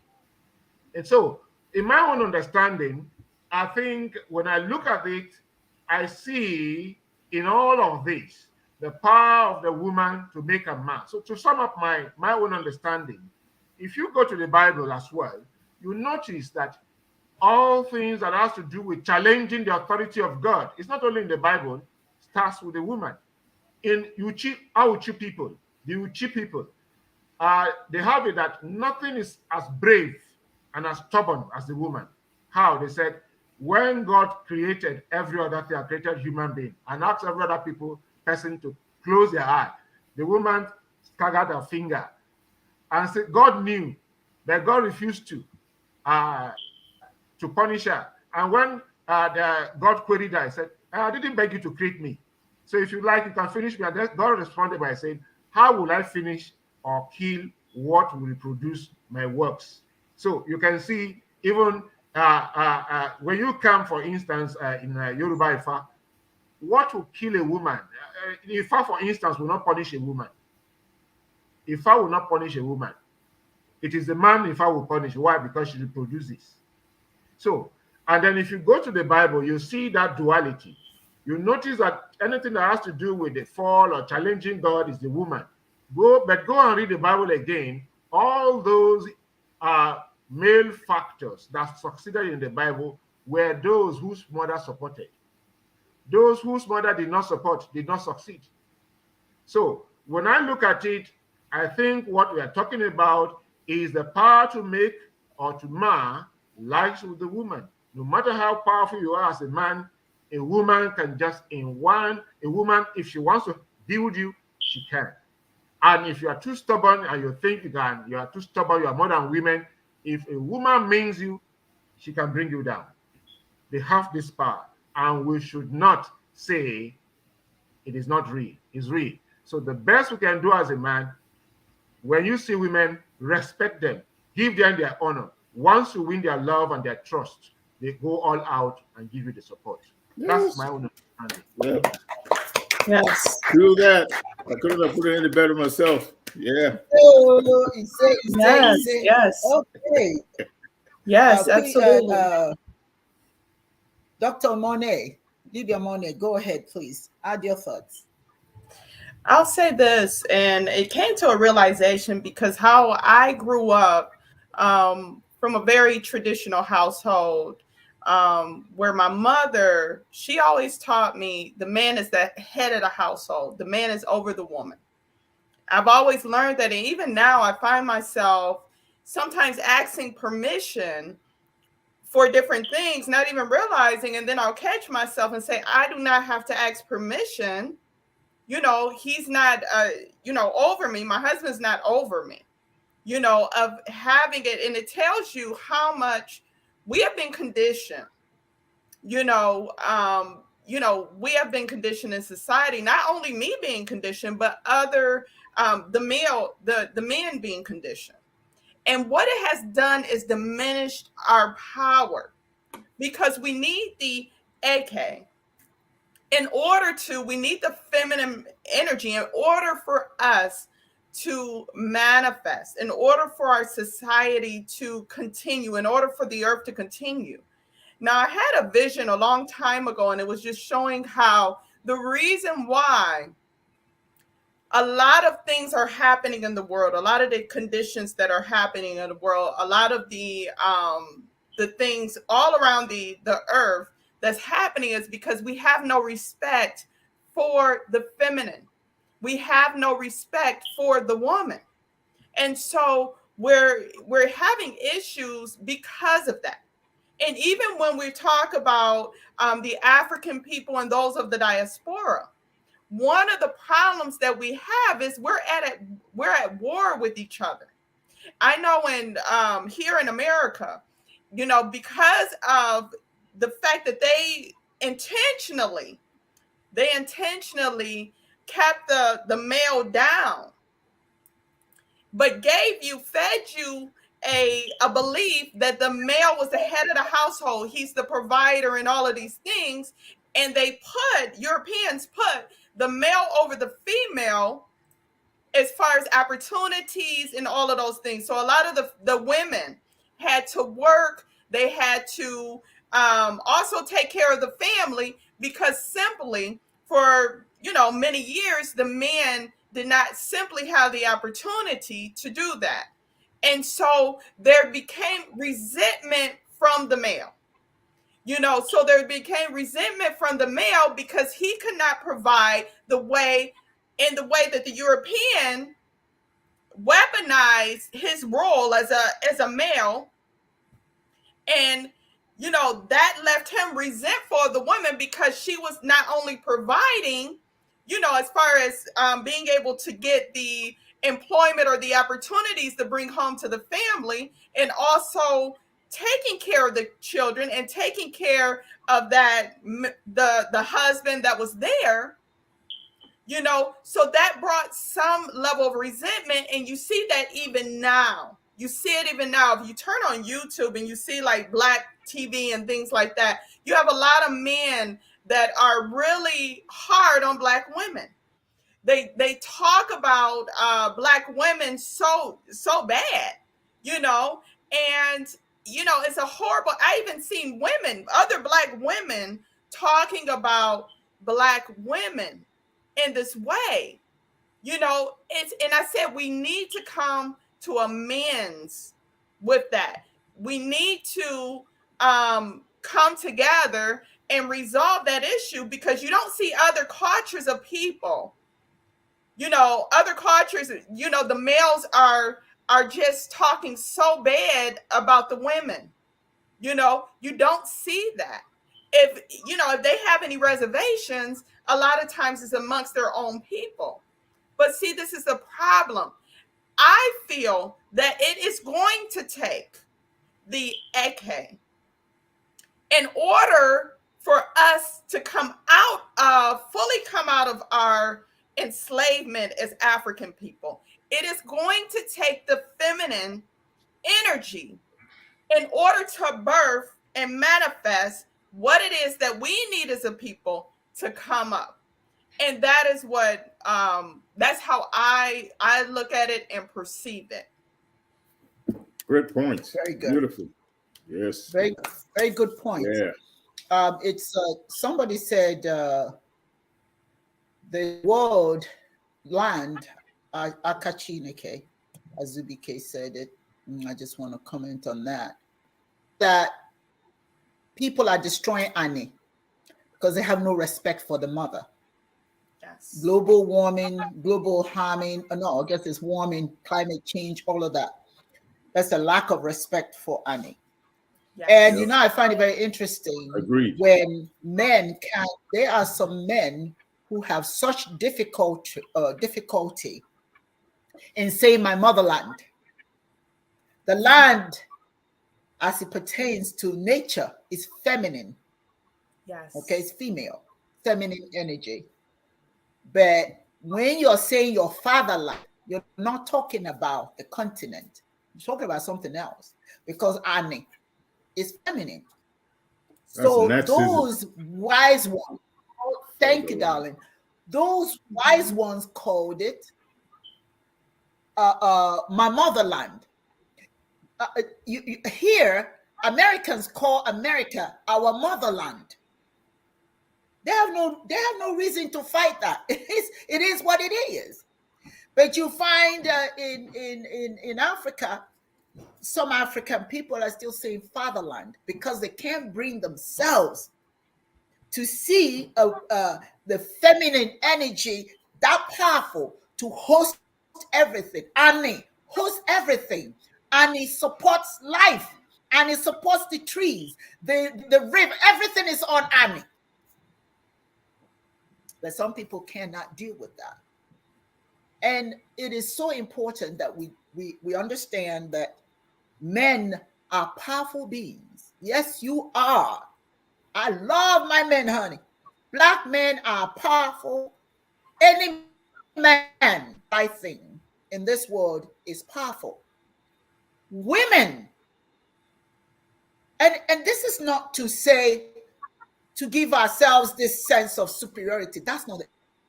And so, in my own understanding, I think when I look at it, I see in all of this the power of the woman to make a man. So to sum up my own understanding, if you go to the Bible as well, you notice that all things that has to do with challenging the authority of God, it's not only in the Bible, starts with the woman. In Auchi people, the Uchi people, they have it that nothing is as brave and as stubborn as the woman. How? They said, when God created every other thing, created human being, and asked every other person to close their eye, the woman staggered her finger and said, God knew, but God refused to punish her. And when God queried her, he said, I didn't beg you to create me. So if you like, you can finish me. And then God responded by saying, how will I finish or kill what will reproduce my works? So you can see, even when you come, for instance, in Yoruba Ifa, what will kill a woman? Ifa, for instance, will not punish a woman. Ifa will not punish a woman. It is the man Ifa will punish. Why? Because she reproduces. So, and then if you go to the Bible, you see that duality. You notice that anything that has to do with the fall or challenging God is the woman. Go and read the Bible again. All those male factors that succeeded in the Bible were those whose mother supported. Those whose mother did not support did not succeed. So when I look at it, I think what we are talking about is the power to make or to mar lies with the woman. No matter how powerful you are as a man, a woman can just a woman, if she wants to build you, she can. And if you are too stubborn and you think you are too stubborn, you are more than women, if a woman means you, she can bring you down. They have this power. And we should not say it is not real. It's real. So the best we can do as a man, when you see women, respect them. Give them their honor. Once you win their love and their trust, they go all out and give you the support. Yes. That's my own understanding. Yeah. Yes. Do that. I couldn't have put it any better myself. Yeah. Oh, Yes. Okay. Yes, absolutely. Dr. Monet, Libya Monet, go ahead, please. Add your thoughts. I'll say this, and it came to a realization because how I grew up from a very traditional household, where my mother, she always taught me the man is the head of the household. The man is over the woman. I've always learned that, and even now I find myself sometimes asking permission for different things, not even realizing, and then I'll catch myself and say, I do not have to ask permission. He's not, over me. My husband's not over me, of having it. And it tells you how much we have been conditioned, you know, we have been conditioned in society, not only me being conditioned, but other, the men being conditioned. And what it has done is diminished our power, because we need the AK we need the feminine energy in order for us to manifest, in order for our society to continue, in order for the earth to continue. Now, I had a vision a long time ago, and it was just showing how the reason why a lot of things are happening in the world, a lot of the conditions that are happening in the world, a lot of the things all around the earth that's happening is because we have no respect for the feminine. We have no respect for the woman. And so we're having issues because of that. And even when we talk about the African people and those of the diaspora, one of the problems that we have is we're at war with each other. I know here in America, you know, because of the fact that they intentionally kept the male down, but fed you a belief that the male was the head of the household. He's the provider and all of these things. And Europeans put the male over the female as far as opportunities and all of those things. So a lot of the women had to work. They had to also take care of the family, because simply for, you know, many years, the men did not simply have the opportunity to do that. And so there became resentment from the male. You know, so there became resentment from the male because he could not provide in the way that the European weaponized his role as a male. And, you know, that left him resentful of the woman, because she was not only providing, you know, as far as being able to get the employment or the opportunities to bring home to the family, and also taking care of the children and taking care of the husband that was there, you know. So that brought some level of resentment. And you see that even now. You see it even now. If you turn on YouTube and you see like Black TV and things like that, you have a lot of men that are really hard on Black women. They talk about Black women so bad, you know. And, you know, it's a horrible. I even seen other Black women talking about Black women in this way, you know. And I said, we need to come to amends with that. We need to come together and resolve that issue, because you don't see other cultures of people, you know, other cultures, you know, the males are just talking so bad about the women. You know, you don't see that. If, you know, if they have any reservations, a lot of times it's amongst their own people. But see, this is the problem. I feel that it is going to take the Eke in order for us to fully come out of our enslavement as African people. It is going to take the feminine energy in order to birth and manifest what it is that we need as a people to come up. And that is what that's how I look at it and perceive it. Great points. Very good. Beautiful. Yes. Very good point. Yeah. It's somebody said the word land, Akachineke, Azubike said it. I just want to comment on that. That people are destroying Annie because they have no respect for the mother. Yes. Global warming, global harming, no, I guess it's warming, climate change, all of that. That's a lack of respect for Annie. Yes. And you know, I find it very interesting. Agreed. When men there are some men who have such difficulty in saying my motherland. The land, as it pertains to nature, is feminine. Yes. Okay, it's female. feminine energy. But when you're saying your fatherland, you're not talking about the continent. You're talking about something else, because Annie is feminine. So those wise ones, thank you, darling. Those wise ones called it my motherland. Here, Americans call America our motherland. They have no reason to fight that. It is what it is. But you find in Africa, some African people are still saying fatherland because they can't bring themselves to see the feminine energy that powerful to host everything. Annie hosts everything, and it supports life, and it supports the trees, the river. Everything is on Annie. But some people cannot deal with that. And it is so important that we understand that men are powerful beings. Yes, you are. I love my men, honey. Black men are powerful. Any man, I think, in this world is powerful. Women, and this is not to say, to give ourselves this sense of superiority. That's not it.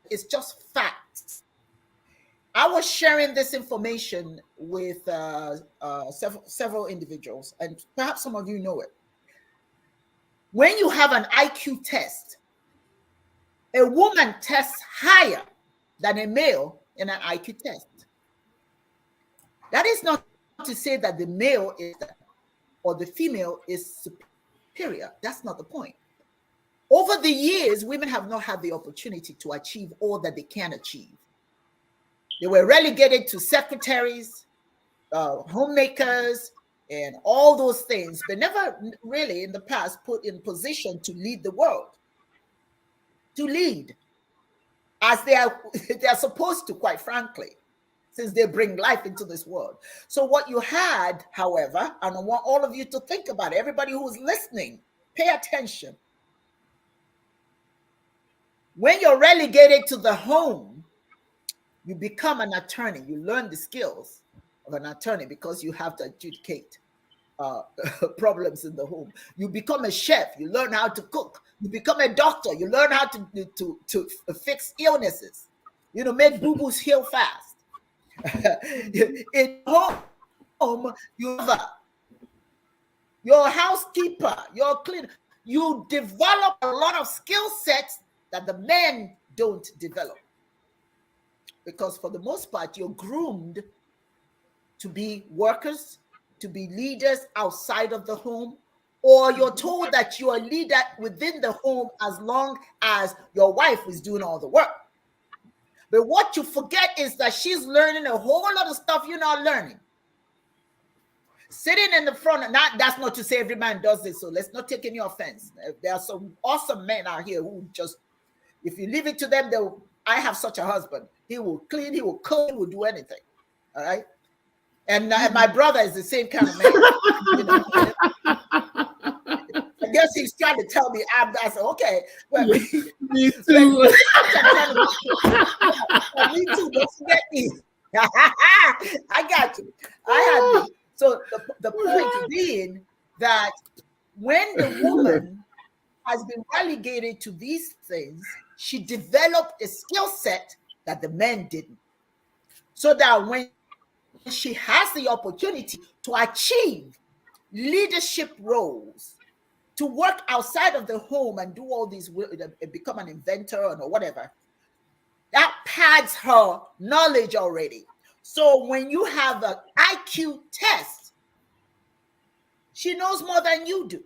It's just facts. I was sharing this information with several individuals, and perhaps some of you know it. When you have an IQ test, a woman tests higher than a male in an IQ test. That is not to say that the male is or the female is superior. That's not the point. Over the years, women have not had the opportunity to achieve all that they can achieve. They were relegated to secretaries, homemakers, and all those things, but never really in the past put in position to lead the world, to lead as they are supposed to, quite frankly, since they bring life into this world. So what you had, however, and I want all of you to think about it, everybody who's listening, pay attention. When you're relegated to the home, you become an attorney. You learn the skills of an attorney because you have to adjudicate problems in the home. You become a chef. You learn how to cook. You become a doctor. You learn how to fix illnesses. You know, make boo-boos heal fast. In home, your housekeeper, your cleaner. You develop a lot of skill sets that the men don't develop. Because for the most part, you're groomed to be workers, to be leaders outside of the home, or you're told that you're a leader within the home as long as your wife is doing all the work. But what you forget is that she's learning a whole lot of stuff you're not learning. Sitting in the front, that's not to say every man does this, so let's not take any offense. There are some awesome men out here who just, if you leave it to them, I have such a husband. He will clean, he will cook, he will do anything. All right. And my brother is the same kind of man. You know? I guess he's trying to tell me I said, okay. Well, me too. Me too. Don't forget me. I got you. I have you. So the point being that when the woman has been relegated to these things, she developed a skill set that the men didn't. So that when she has the opportunity to achieve leadership roles, to work outside of the home and do all these, become an inventor or whatever, that pads her knowledge already. So when you have an IQ test, she knows more than you do.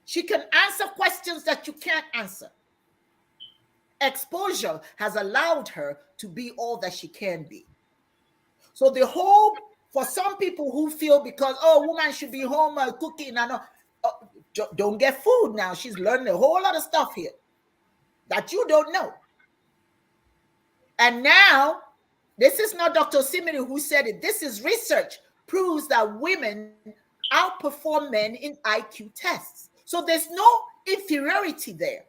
She can answer questions that you can't answer. Exposure has allowed her to be all that she can be. So the whole, for some people who feel because, woman should be home cooking and don't get food now. She's learning a whole lot of stuff here that you don't know. And now, this is not Dr. Simini who said it. This is research proves that women outperform men in IQ tests. So there's no inferiority there.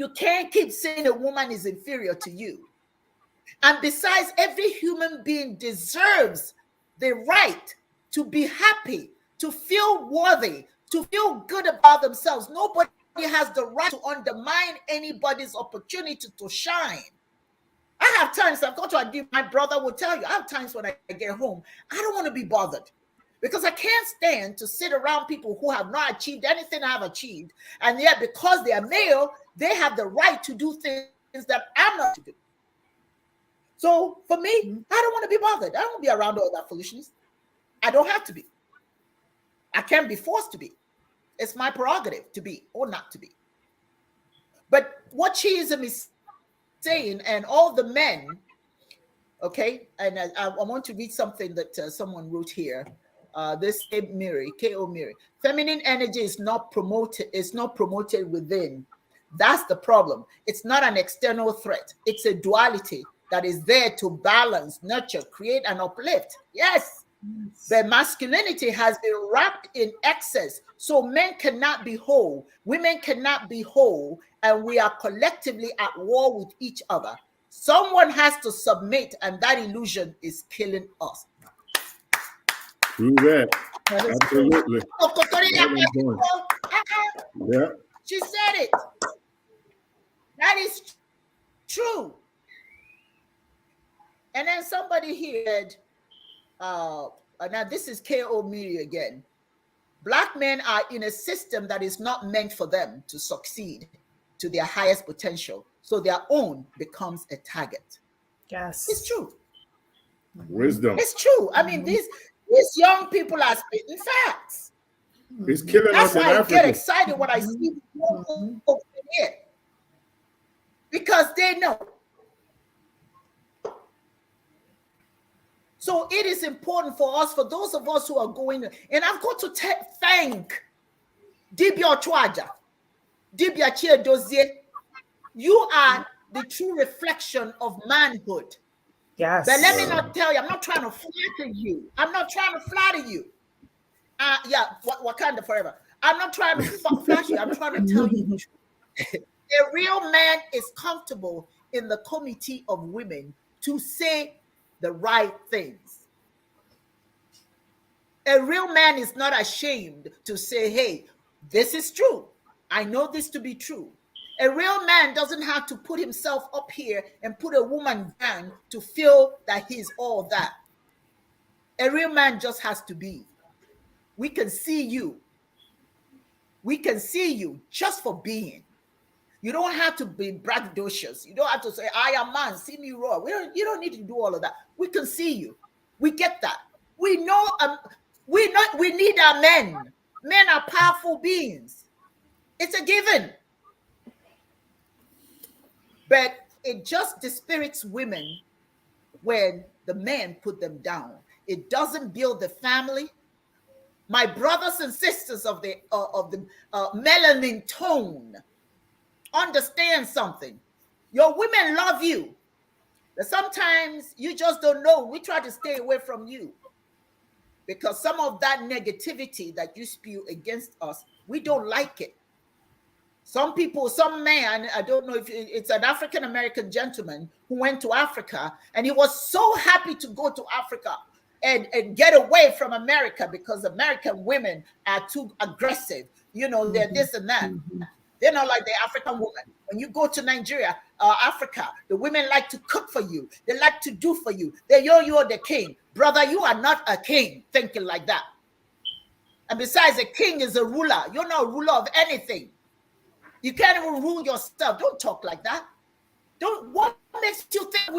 You can't keep saying a woman is inferior to you. And besides, every human being deserves the right to be happy, to feel worthy, to feel good about themselves. Nobody has the right to undermine anybody's opportunity to shine. I have times I've got to agree, my brother will tell you, I have times when I get home, I don't want to be bothered because I can't stand to sit around people who have not achieved anything I've achieved. And yet, because they are male, they have the right to do things that I'm not to do. So for me, I don't want to be bothered. I don't want to be around all that foolishness. I don't have to be. I can't be forced to be. It's my prerogative to be or not to be. But what sexism is saying, and all the men, okay, and I want to read something that someone wrote here. This K.O. Miri. Feminine energy is not promoted within. That's the problem. It's not an external threat. It's a duality that is there to balance, nurture, create, and uplift. Yes. But masculinity has been wrapped in excess. So men cannot be whole. Women cannot be whole. And we are collectively at war with each other. Someone has to submit, and that illusion is killing us. True that. Absolutely. Yeah. She said it. That is true. And then somebody here, now this is K.O. Media again. Black men are in a system that is not meant for them to succeed to their highest potential. So their own becomes a target. Yes. It's true. Wisdom. It's true. I mean, these young people are spitting facts. It's killing us in Africa. That's why I get excited when I see young folks in here. Because they know. So it is important for us, for those of us who are going, and I've got to thank Dibias Chwaja, Dibias Dozier. You are the true reflection of manhood. Yes. But let me not tell you, I'm not trying to flatter you. I'm not trying to flatter you. Wakanda forever. I'm not trying to flatter you. I'm trying to tell you the truth. A real man is comfortable in the committee of women to say the right things. A real man is not ashamed to say, hey, this is true. I know this to be true. A real man doesn't have to put himself up here and put a woman down to feel that he's all that. A real man just has to be. We can see you. We can see you just for being. You don't have to be braggadocious. You don't have to say, I am man, see me roar. You don't need to do all of that. We can see you. We get that. We know we need our men. Men are powerful beings. It's a given. But it just dispirits women when the men put them down. It doesn't build the family. My brothers and sisters of the melanin tone, understand something. Your women love you, but sometimes you just don't know. We try to stay away from you because some of that negativity that you spew against us, we don't like it. Some people, some man, I don't know if it's an African-American gentleman who went to Africa, and he was so happy to go to Africa and get away from America because American women are too aggressive. You know, they're this and that. They're not like the African woman. When you go to Nigeria, Africa, the women like to cook for you. They like to do for you. You're the king. Brother, you are not a king thinking like that. And besides, a king is a ruler. You're not a ruler of anything. You can't even rule yourself. Don't talk like that. What makes you think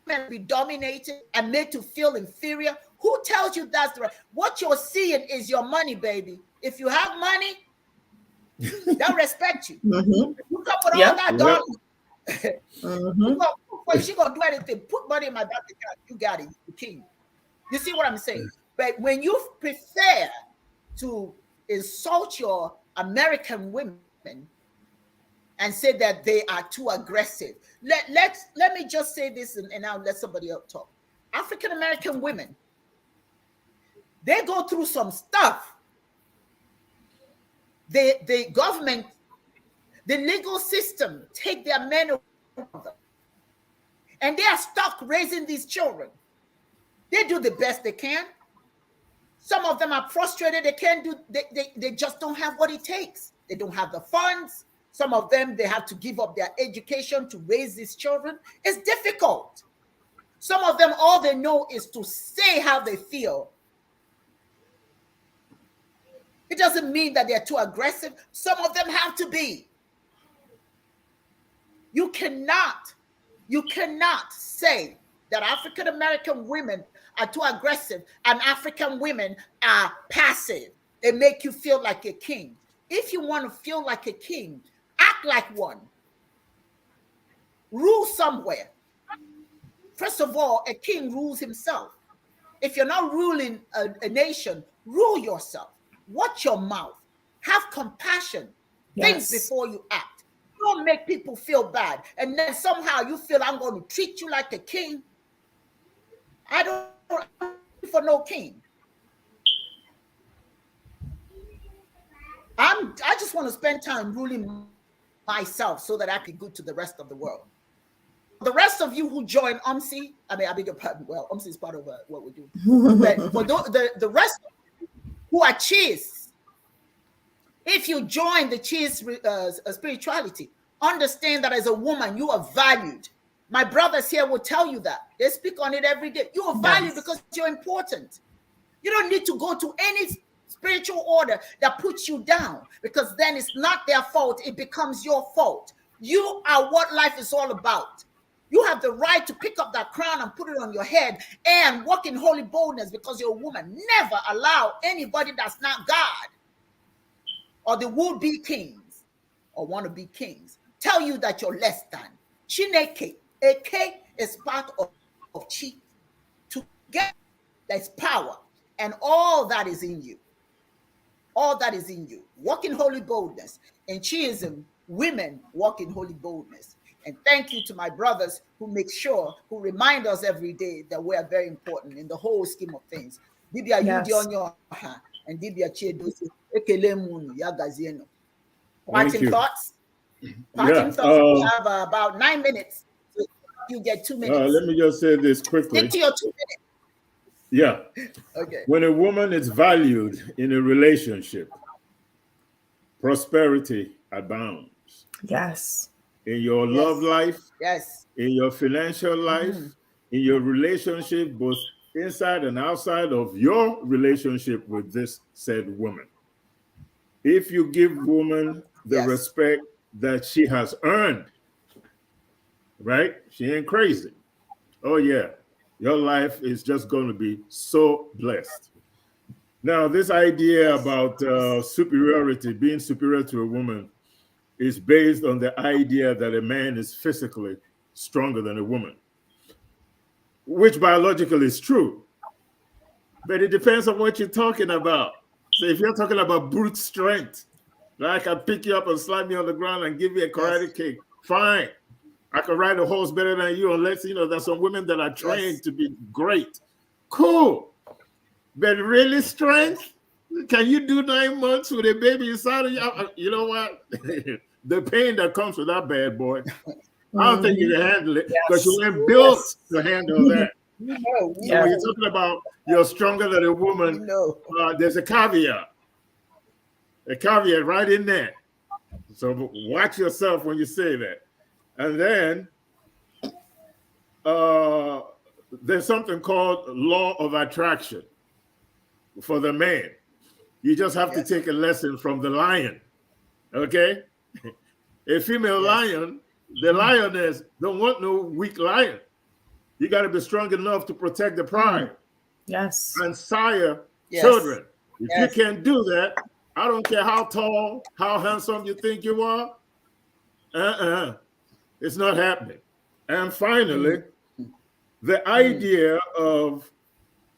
women be dominated and made to feel inferior? Who tells you that's the right? What you're seeing is your money, baby. If you have money, they'll respect you. You come with all that dollars. She gonna do anything. Put money in my bank account. You got it. You king. You see what I'm saying? But when you prefer to insult your American women and say that they are too aggressive, let me just say this and I'll let somebody else talk. African American women, they go through some stuff. The government, The legal system take their men away from them. And they are stuck raising these children. They do the best they can. Some of them are frustrated. They can't do, they just don't have what it takes. They don't have the funds. Some of them, they have to give up their education to raise these children. It's difficult. Some of them, all they know is to say how they feel. It doesn't mean that they're too aggressive. Some of them have to be. You cannot say that African American women are too aggressive and African women are passive. They make you feel like a king. If you want to feel like a king, act like one. Rule somewhere. First of all, a king rules himself. If you're not ruling a nation, rule yourself. Watch your mouth. Have compassion. Think before you act. Don't make people feel bad. And then somehow you feel I'm going to treat you like a king. I don't for no king. I just want to spend time ruling myself so that I can be good to the rest of the world. The rest of you who join UMSI, I beg your pardon. Well, UMSI is part of what we do. But for the rest of you who are Cheers, if you join the Cheers spirituality, understand that as a woman, you are valued. My brothers here will tell you that. They speak on it every day. You are valued because you're important. You don't need to go to any spiritual order that puts you down, because then it's not their fault. It becomes your fault. You are what life is all about. You have the right to pick up that crown and put it on your head and walk in holy boldness because you're a woman. Never allow anybody that's not God or the would-be kings or want to be kings tell you that you're less than. Chineke, a K is part of chi. To get that's power, and all that is in you. All that is in you. Walk in holy boldness. In Chiism, women walk in holy boldness. And thank you to my brothers who remind us every day that we are very important in the whole scheme of things. Dibia yudi onyo and Dibia Chiedosi ekele munu ya gazieno. Parting thoughts. Parting thoughts. We have about 9 minutes. So you get 2 minutes. Let me just say this quickly. Stick to your 2 minutes. Yeah. Okay. When a woman is valued in a relationship, prosperity abounds. Yes. In your love life, in your financial life, in your relationship, both inside and outside of your relationship with this said woman. If you give woman the respect that she has earned, right? She ain't crazy. Oh yeah, your life is just going to be so blessed. Now, this idea about superiority, being superior to a woman, is based on the idea that a man is physically stronger than a woman, which biologically is true. But it depends on what you're talking about. So if you're talking about brute strength, I can pick you up and slap you on the ground and give you a karate kick, fine. I can ride a horse better than you, unless, there's some women that are trained to be great. Cool. But really strength? Can you do 9 months with a baby inside of you? You know what? The pain that comes with that bad boy, I don't think you can handle it because you weren't built to handle that. So when you're talking about you're stronger than a woman, there's a caveat. A caveat right in there. So watch yourself when you say that. And then there's something called law of attraction for the man. You just have to take a lesson from the lion, okay? A female lion, the lioness don't want no weak lion. You got to be strong enough to protect the pride. Yes. And sire children. If you can't do that, I don't care how tall, how handsome you think you are. It's not happening. And finally, the idea of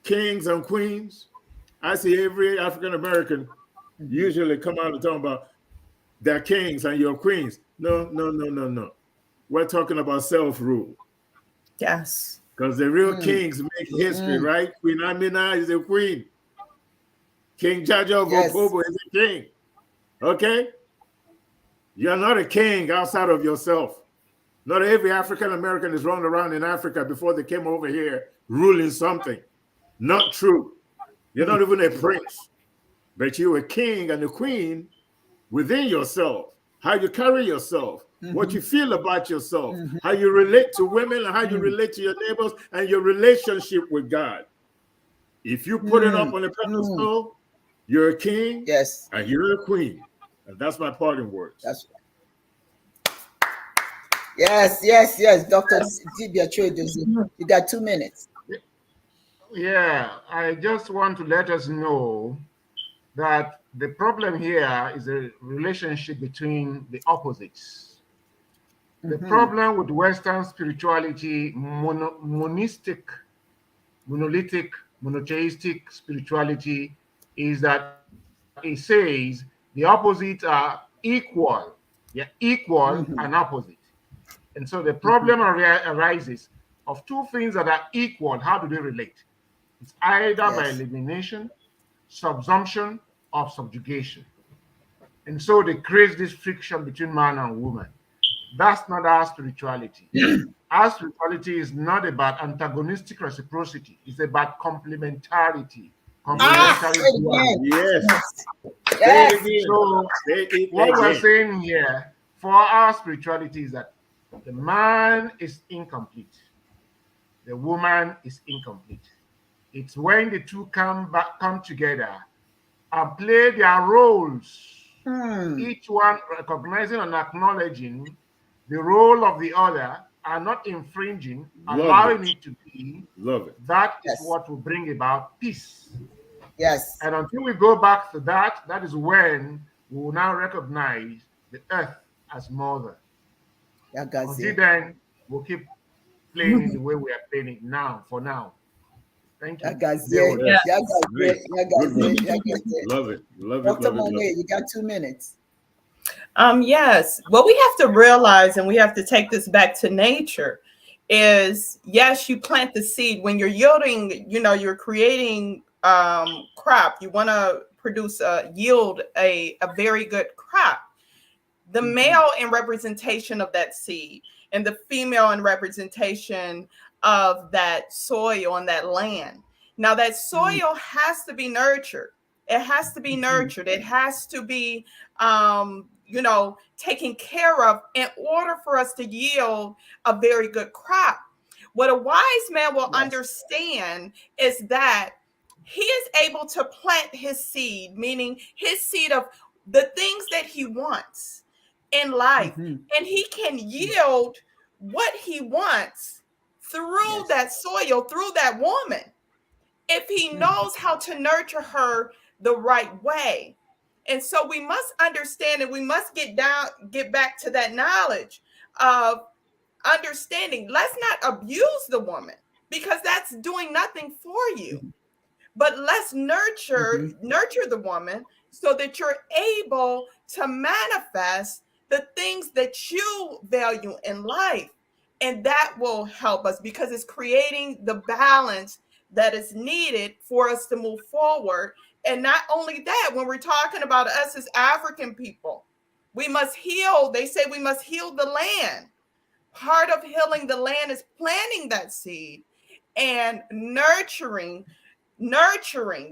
kings and queens. I see every African American usually come out and talk about their kings and your queens. No. We're talking about self-rule. Yes. Because the real kings make history, right? Queen Amina is a queen. King Jaja of Opobo is a king. Okay? You're not a king outside of yourself. Not every African American is running around in Africa before they came over here ruling something. Not true. You're not even a prince, but you're a king and a queen within yourself. How you carry yourself, what you feel about yourself, how you relate to women, and how you relate to your neighbors, and your relationship with God. If you put it up on a pedestal, you're a king, yes, and you're a queen. And that's my parting words. That's right. Yes. Dr. Dibias, you got 2 minutes. Yeah, I just want to let us know that the problem here is a relationship between the opposites. The problem with Western spirituality, monolithic, monotheistic spirituality, is that it says the opposites are equal. They're equal and opposite. And so the problem arises of two things that are equal. How do they relate? It's either by elimination, subsumption, or subjugation. And so they create this friction between man and woman. That's not our spirituality. Our spirituality is not about antagonistic reciprocity. It's about complementarity. Yes. So what we're saying here for our spirituality is that the man is incomplete. The woman is incomplete. It's when the two come together and play their roles, each one recognizing and acknowledging the role of the other and not infringing, allowing it to be. That is what will bring about peace. Yes. And until we go back to that, that is when we will now recognize the earth as mother. Until then, we'll keep playing it the way we are playing it now, for now. Thank you. Love it. Dr. Monet, you got 2 minutes. Yes. What we have to realize, and we have to take this back to nature, is yes, you plant the seed when you're yielding, you're creating crop. You want to produce yield a very good crop. The male in representation of that seed and the female in representation of that soil and that land. Now that soil has to be nurtured. It has to be nurtured. It has to be, taken care of in order for us to yield a very good crop. What a wise man will understand is that he is able to plant his seed, meaning his seed of the things that he wants in life, and he can yield what he wants through that soil, through that woman, if he knows how to nurture her the right way. And so we must understand, and we must get back to that knowledge of understanding. Let's not abuse the woman, because that's doing nothing for you. But let's nurture the woman so that you're able to manifest the things that you value in life. And that will help us, because it's creating the balance that is needed for us to move forward. And not only that, when we're talking about us as African people, we must heal. They say we must heal the land. Part of healing the land is planting that seed and nurturing,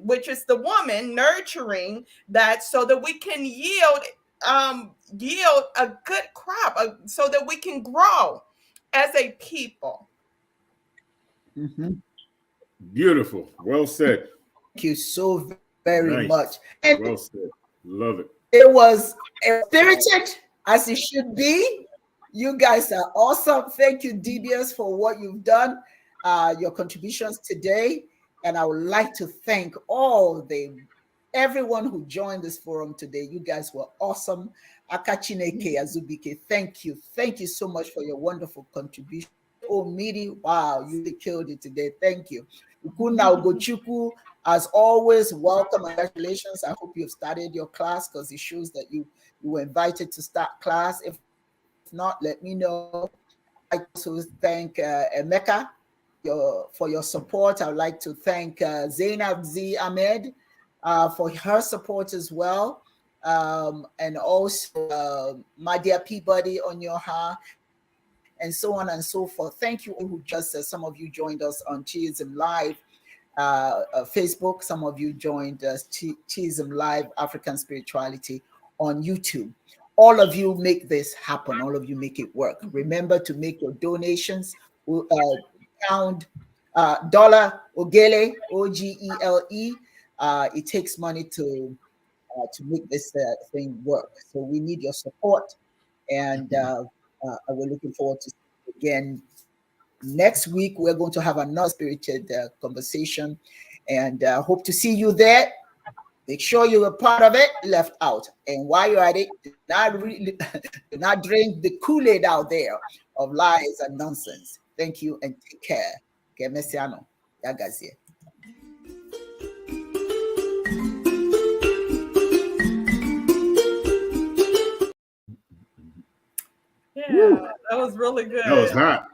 which is the woman nurturing that, so that we can yield a good crop, so that we can grow as a people. Beautiful. Well said. Thank you so very much. And well said. Love it. It was spirited as it should be. You guys are awesome. Thank you, Dibias, for what you've done, your contributions today. And I would like to thank everyone who joined this forum today. You guys were awesome. Akachineke Azubike, thank you. Thank you so much for your wonderful contribution. Oh, Midi, wow, you really killed it today. Thank you. Ukuna Ugochukwu, as always, welcome and congratulations. I hope you've started your class, because it shows that you were invited to start class. If not, let me know. I also thank Emeka for your support. I'd like to thank Zainab Z. Ahmed for her support as well. and also my dear Peabody on your heart, and so on and so forth. Thank you who just some of you joined us on Chism Live Facebook. Some of you joined us Chism Live African Spirituality on YouTube. All of you make this happen. All of you make it work. Remember to make your donations. Pound, dollar, Ogele, OGELE. It takes money to make this thing work. So we need your support, and we're looking forward to seeing you again next week. We're going to have another spirited conversation, and hope to see you there. Make sure you're a part of it, left out. And while you're at it, do not drink the Kool-Aid out there of lies and nonsense. Thank you and take care. Que mesiano. Yagazie. Yeah, that was really good. That was hot.